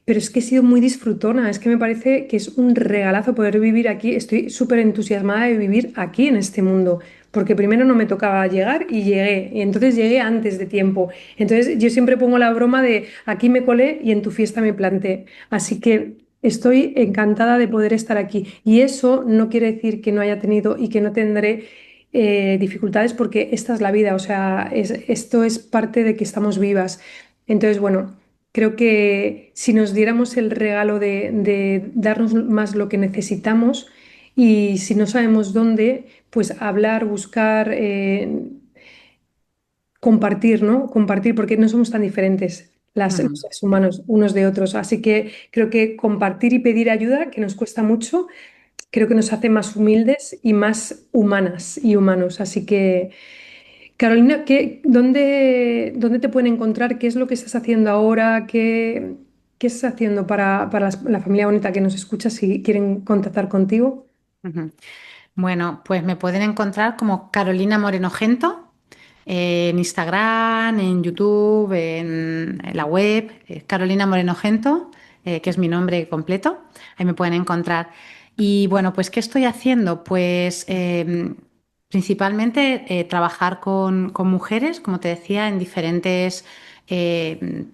pero es que he sido muy disfrutona. Es que me parece que es un regalazo poder vivir aquí. Estoy súper entusiasmada de vivir aquí en este mundo. Porque primero no me tocaba llegar y llegué. Y entonces llegué antes de tiempo. Entonces yo siempre pongo la broma de aquí me colé y en tu fiesta me planté. Así que Estoy encantada de poder estar aquí. Y eso no quiere decir que no haya tenido y que no tendré dificultades porque esta es la vida, o sea, esto es parte de que estamos vivas. Entonces, bueno, creo que si nos diéramos el regalo de darnos más lo que necesitamos y si no sabemos dónde, pues hablar, buscar, compartir, ¿no? Compartir, porque no somos tan diferentes los Ujú, seres humanos unos de otros. Así que creo que compartir y pedir ayuda, que nos cuesta mucho, creo que nos hace más humildes y más humanas y humanos. Así que, Carolina, dónde te pueden encontrar? ¿Qué es lo que estás haciendo ahora? ¿Qué estás haciendo para la familia bonita que nos escucha si quieren contactar contigo? ujú. Bueno, pues me pueden encontrar como Carolina Moreno Gento en Instagram, en YouTube, en la web, Carolina Moreno Gento, que es mi nombre completo. Ahí me pueden encontrar. Y bueno, pues ¿qué estoy haciendo? Pues principalmente trabajar con mujeres, como te decía, en diferentes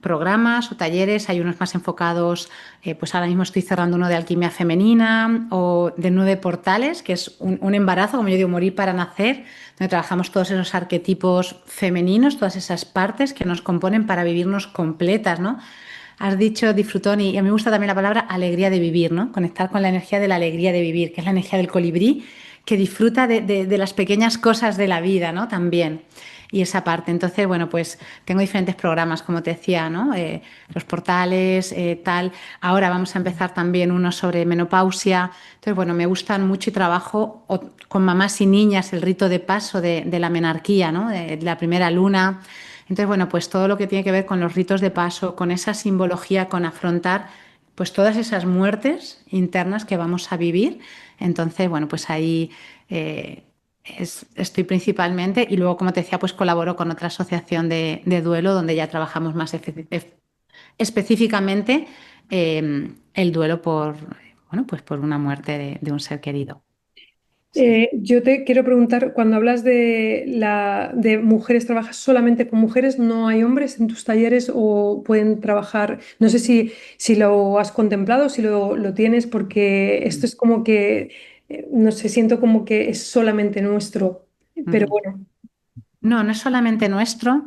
programas o talleres. Hay unos más enfocados, pues ahora mismo estoy cerrando uno de alquimia femenina o de 9 portales, que es un embarazo, como yo digo, morir para nacer, donde trabajamos todos esos arquetipos femeninos, todas esas partes que nos componen para vivirnos completas, ¿no? Has dicho disfrutón y a mí me gusta también la palabra alegría de vivir, ¿no? Conectar con la energía de la alegría de vivir, que es la energía del colibrí, que disfruta de las pequeñas cosas de la vida, ¿no? También. Y esa parte. Entonces, bueno, pues tengo diferentes programas, como te decía, ¿no? Los portales, tal. Ahora vamos a empezar también uno sobre menopausia. Entonces, bueno, me gustan mucho y trabajo con mamás y niñas el rito de paso de la menarquía, ¿no? De la primera luna. Entonces, bueno, pues todo lo que tiene que ver con los ritos de paso, con esa simbología, con afrontar pues todas esas muertes internas que vamos a vivir. Entonces, bueno, pues ahí estoy principalmente y luego, como te decía, pues colaboro con otra asociación de duelo donde ya trabajamos más específicamente el duelo por, bueno, pues por una muerte de un ser querido. Sí. Yo te quiero preguntar, cuando hablas de mujeres, ¿trabajas solamente con mujeres? ¿No hay hombres en tus talleres o pueden trabajar? No sé si lo has contemplado, si lo tienes, porque esto es como que, no sé, siento como que es solamente nuestro, pero Ujú. bueno. No, no es solamente nuestro,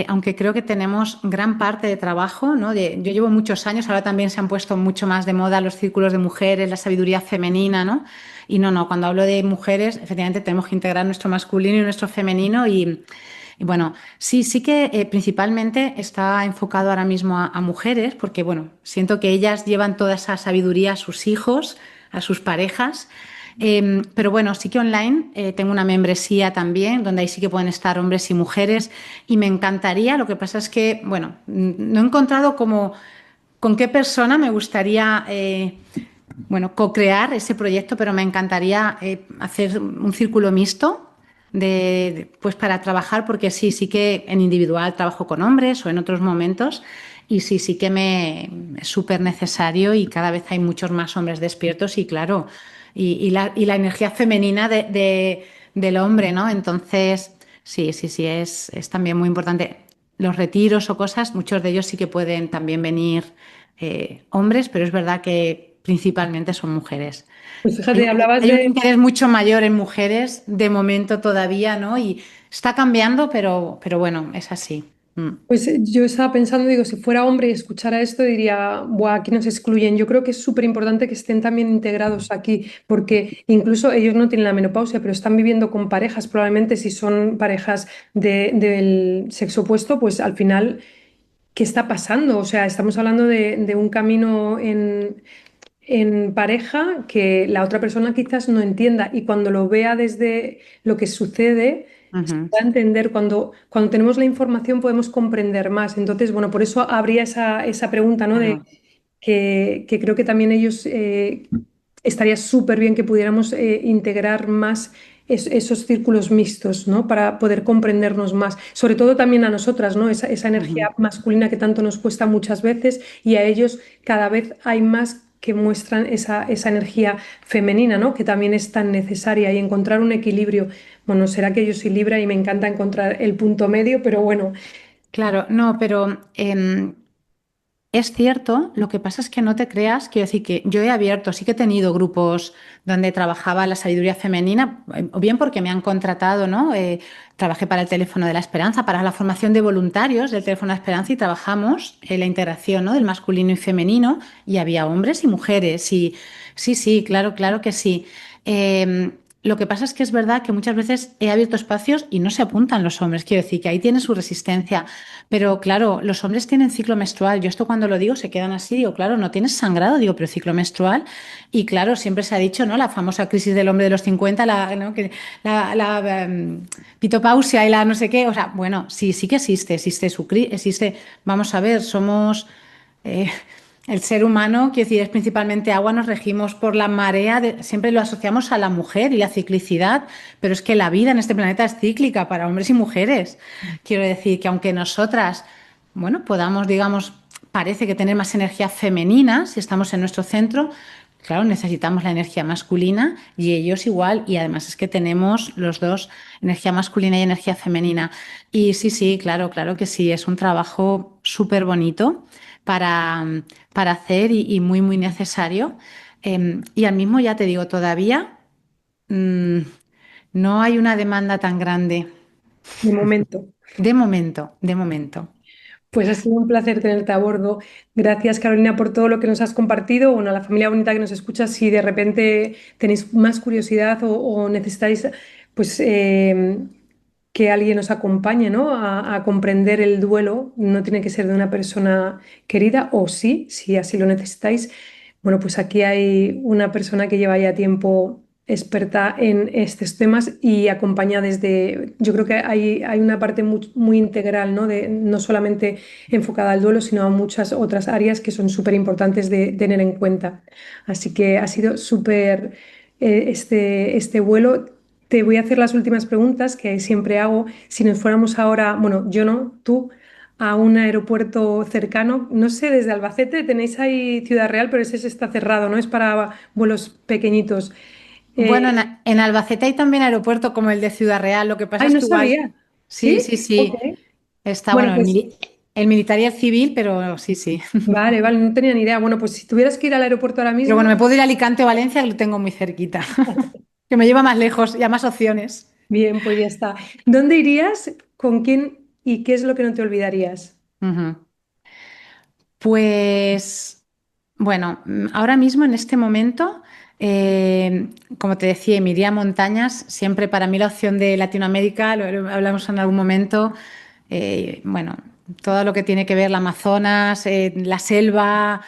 aunque creo que tenemos gran parte de trabajo, ¿no? Yo llevo muchos años, ahora también se han puesto mucho más de moda los círculos de mujeres, la sabiduría femenina, ¿no? Y no, cuando hablo de mujeres, efectivamente tenemos que integrar nuestro masculino y nuestro femenino y bueno, sí que principalmente está enfocado ahora mismo a mujeres, porque bueno, siento que ellas llevan toda esa sabiduría a sus hijos, a sus parejas. Pero bueno, sí que online tengo una membresía también, donde ahí sí que pueden estar hombres y mujeres, y me encantaría, lo que pasa es que, bueno, no he encontrado como con qué persona me gustaría, bueno, co-crear ese proyecto, pero me encantaría hacer un círculo mixto pues para trabajar, porque sí que en individual trabajo con hombres o en otros momentos, y sí que me es súper necesario y cada vez hay muchos más hombres despiertos y claro, y la energía femenina del hombre, ¿no? Entonces, sí, es también muy importante. Los retiros o cosas, muchos de ellos sí que pueden también venir hombres, pero es verdad que principalmente son mujeres. Pues Hay, fíjate, hablabas hay un de, interés mucho mayor en mujeres de momento todavía, ¿no? Y está cambiando, pero bueno, es así. Mm. pues yo estaba pensando, digo, si fuera hombre y escuchara esto, diría, buah, aquí nos excluyen. Yo creo que es súper importante que estén también integrados aquí, porque incluso ellos no tienen la menopausia, pero están viviendo con parejas, probablemente si son parejas del sexo opuesto, pues al final, ¿qué está pasando? O sea, estamos hablando de un camino en pareja que la otra persona quizás no entienda y cuando lo vea desde lo que sucede, se Ujú. va a entender, cuando tenemos la información podemos comprender más. Entonces, bueno, por eso habría esa pregunta, ¿no? De Claro. que creo que también ellos estaría súper bien que pudiéramos integrar más esos círculos mixtos, ¿no? Para poder comprendernos más, sobre todo también a nosotras, ¿no? Esa energía Ujú. masculina que tanto nos cuesta muchas veces y a ellos cada vez hay más que muestran esa energía femenina, ¿no? Que también es tan necesaria y encontrar un equilibrio. Bueno, será que yo soy Libra y me encanta encontrar el punto medio, pero bueno, Claro, no, pero es cierto, lo que pasa es que no te creas, quiero decir que yo he abierto, sí que he tenido grupos donde trabajaba la sabiduría femenina, o bien porque me han contratado, ¿no? Trabajé para el Teléfono de la Esperanza, para la formación de voluntarios del Teléfono de la Esperanza y trabajamos en la integración, ¿no? Del masculino y femenino y había hombres y mujeres y sí, sí, claro, claro que sí. Lo que pasa es que es verdad que muchas veces he abierto espacios y no se apuntan los hombres, quiero decir que ahí tiene su resistencia. Pero claro, los hombres tienen ciclo menstrual. Yo esto cuando lo digo se quedan así, digo, claro, no tienes sangrado, digo, pero ciclo menstrual. Y claro, siempre se ha dicho, ¿no? La famosa crisis del hombre de los 50, ¿no? Pitopausia y la no sé qué. O sea, bueno, sí, sí que existe, existe. Vamos a ver, somos eh, el ser humano, quiero decir, es principalmente agua, nos regimos por la marea, siempre lo asociamos a la mujer y la ciclicidad, pero es que la vida en este planeta es cíclica para hombres y mujeres. Quiero decir que aunque nosotras, bueno, podamos, digamos, parece que tener más energía femenina si estamos en nuestro centro, claro, necesitamos la energía masculina y ellos igual, y además es que tenemos los dos energía masculina y energía femenina. Y sí, sí, claro, claro que sí, es un trabajo súper bonito para, para hacer y muy, muy necesario. Y al mismo, ya te digo, todavía mm, no hay una demanda tan grande. De momento. De momento, de momento. Pues ha sido un placer tenerte a bordo. Gracias, Carolina, por todo lo que nos has compartido. Bueno, a la familia bonita que nos escucha, si de repente tenéis más curiosidad o necesitáis, pues, que alguien os acompañe, ¿no? A comprender el duelo, no tiene que ser de una persona querida, o sí, si así lo necesitáis. Bueno, pues aquí hay una persona que lleva ya tiempo experta en estos temas y acompaña desde, yo creo que hay una parte muy integral, ¿no? No solamente enfocada al duelo, sino a muchas otras áreas que son súper importantes de tener en cuenta. Así que ha sido súper este vuelo. Te voy a hacer las últimas preguntas que siempre hago. Si nos fuéramos ahora, bueno, yo no, tú, a un aeropuerto cercano, no sé, desde Albacete tenéis ahí Ciudad Real, pero ese está cerrado, ¿no? Es para vuelos pequeñitos. Bueno, Eh, en Albacete hay también aeropuerto como el de Ciudad Real. Lo que pasa Ay, es no que igual, sabía. sí, ¿Sí? sí, Ok. sí. Está, Bueno, bueno, pues el militar y el civil, pero sí, sí. vale, vale, no tenía ni idea. Bueno, pues si tuvieras que ir al aeropuerto ahora Pero bueno, mismo, me puedo ir a Alicante o Valencia, que lo tengo muy cerquita, que me lleva más lejos y a más opciones. bien, pues ya está. ¿Dónde irías? ¿Con quién? ¿Y qué es lo que no te olvidarías? Ujú. Pues, bueno, ahora mismo en este momento, como te decía, me iría a montañas. Siempre para mí la opción de Latinoamérica, lo hablamos en algún momento, bueno, todo lo que tiene que ver la Amazonas, la selva,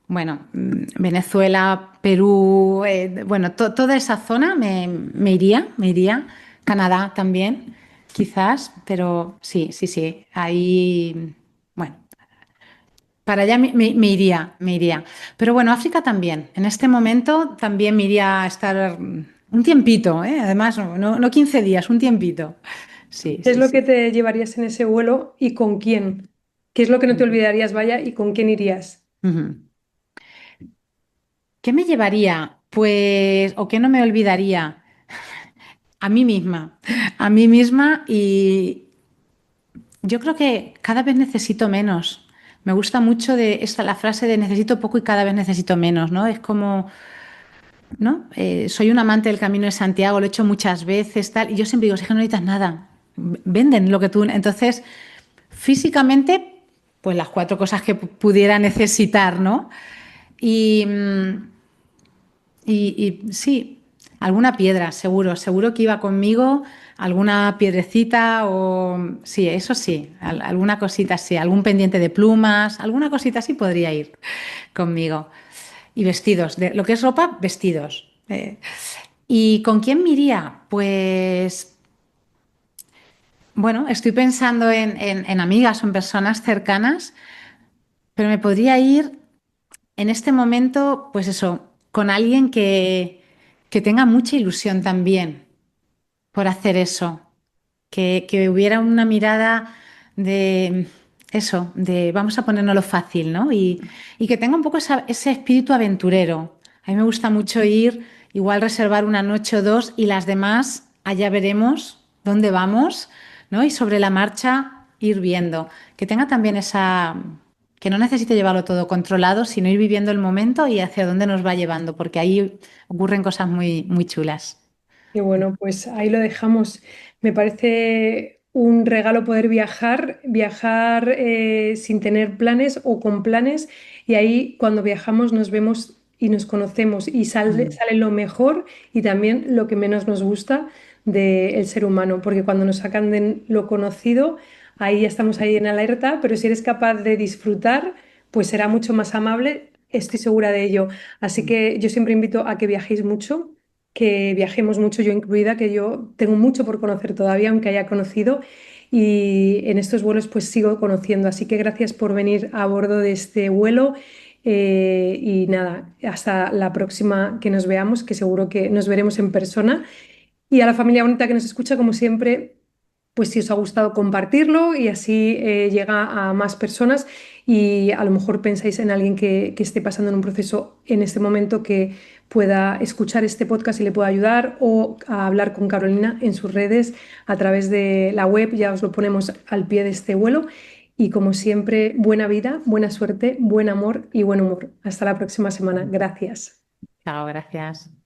bueno, Venezuela, Perú, bueno, toda esa zona me iría, me iría. Canadá también, quizás, pero sí, sí, sí, ahí, bueno. Para allá me iría, me iría. Pero bueno, África también. En este momento también me iría a estar un tiempito, ¿eh? Además, no 15 días, un tiempito. Sí, ¿Qué es sí, lo que sí. te llevarías en ese vuelo y con quién? ¿Qué es lo que no te olvidarías, vaya, y con quién irías? Ujú. ¿Qué me llevaría? Pues, o qué no me olvidaría, a mí misma y yo creo que cada vez necesito menos. Me gusta mucho de esta, la frase de necesito poco y cada vez necesito menos, ¿no? Es como ¿no? Soy un amante del Camino de Santiago, lo he hecho muchas veces, tal, y yo siempre digo, es que no necesitas nada, venden lo que tú... Entonces, físicamente, pues las cuatro cosas que pudiera necesitar, ¿no? Y, y sí, alguna piedra, seguro, seguro que iba conmigo, alguna piedrecita o... Sí, eso sí, alguna cosita sí, algún pendiente de plumas, alguna cosita así podría ir conmigo. Y vestidos, de, lo que es ropa, vestidos. ¿Y con quién me iría? Pues, bueno, estoy pensando en amigas o en personas cercanas, pero me podría ir en este momento, pues eso, con alguien que tenga mucha ilusión también por hacer eso, que hubiera una mirada de eso, de vamos a ponernos lo fácil, ¿no? Y que tenga un poco ese espíritu aventurero. A mí me gusta mucho ir, igual reservar una noche o dos y las demás allá veremos dónde vamos, ¿no? Y sobre la marcha ir viendo. Que tenga también que no necesito llevarlo todo controlado, sino ir viviendo el momento y hacia dónde nos va llevando, porque ahí ocurren cosas muy, muy chulas. Y bueno, pues ahí lo dejamos. Me parece un regalo poder viajar, viajar sin tener planes o con planes. Y ahí cuando viajamos nos vemos y nos conocemos y Mm. sale lo mejor y también lo que menos nos gusta del ser humano. Porque cuando nos sacan de lo conocido, ahí ya estamos ahí en alerta, pero si eres capaz de disfrutar, pues será mucho más amable. Estoy segura de ello. Así que yo siempre invito a que viajéis mucho, que viajemos mucho, yo incluida, que yo tengo mucho por conocer todavía, aunque haya conocido, y en estos vuelos pues sigo conociendo. Así que gracias por venir a bordo de este vuelo y nada, hasta la próxima que nos veamos, que seguro que nos veremos en persona. Y a la familia bonita que nos escucha, como siempre, pues si os ha gustado compartirlo y así llega a más personas y a lo mejor pensáis en alguien que esté pasando en un proceso en este momento que pueda escuchar este podcast y le pueda ayudar o a hablar con Carolina en sus redes a través de la web, ya os lo ponemos al pie de este vuelo. Y como siempre, buena vida, buena suerte, buen amor y buen humor. Hasta la próxima semana. Gracias. Chao, gracias.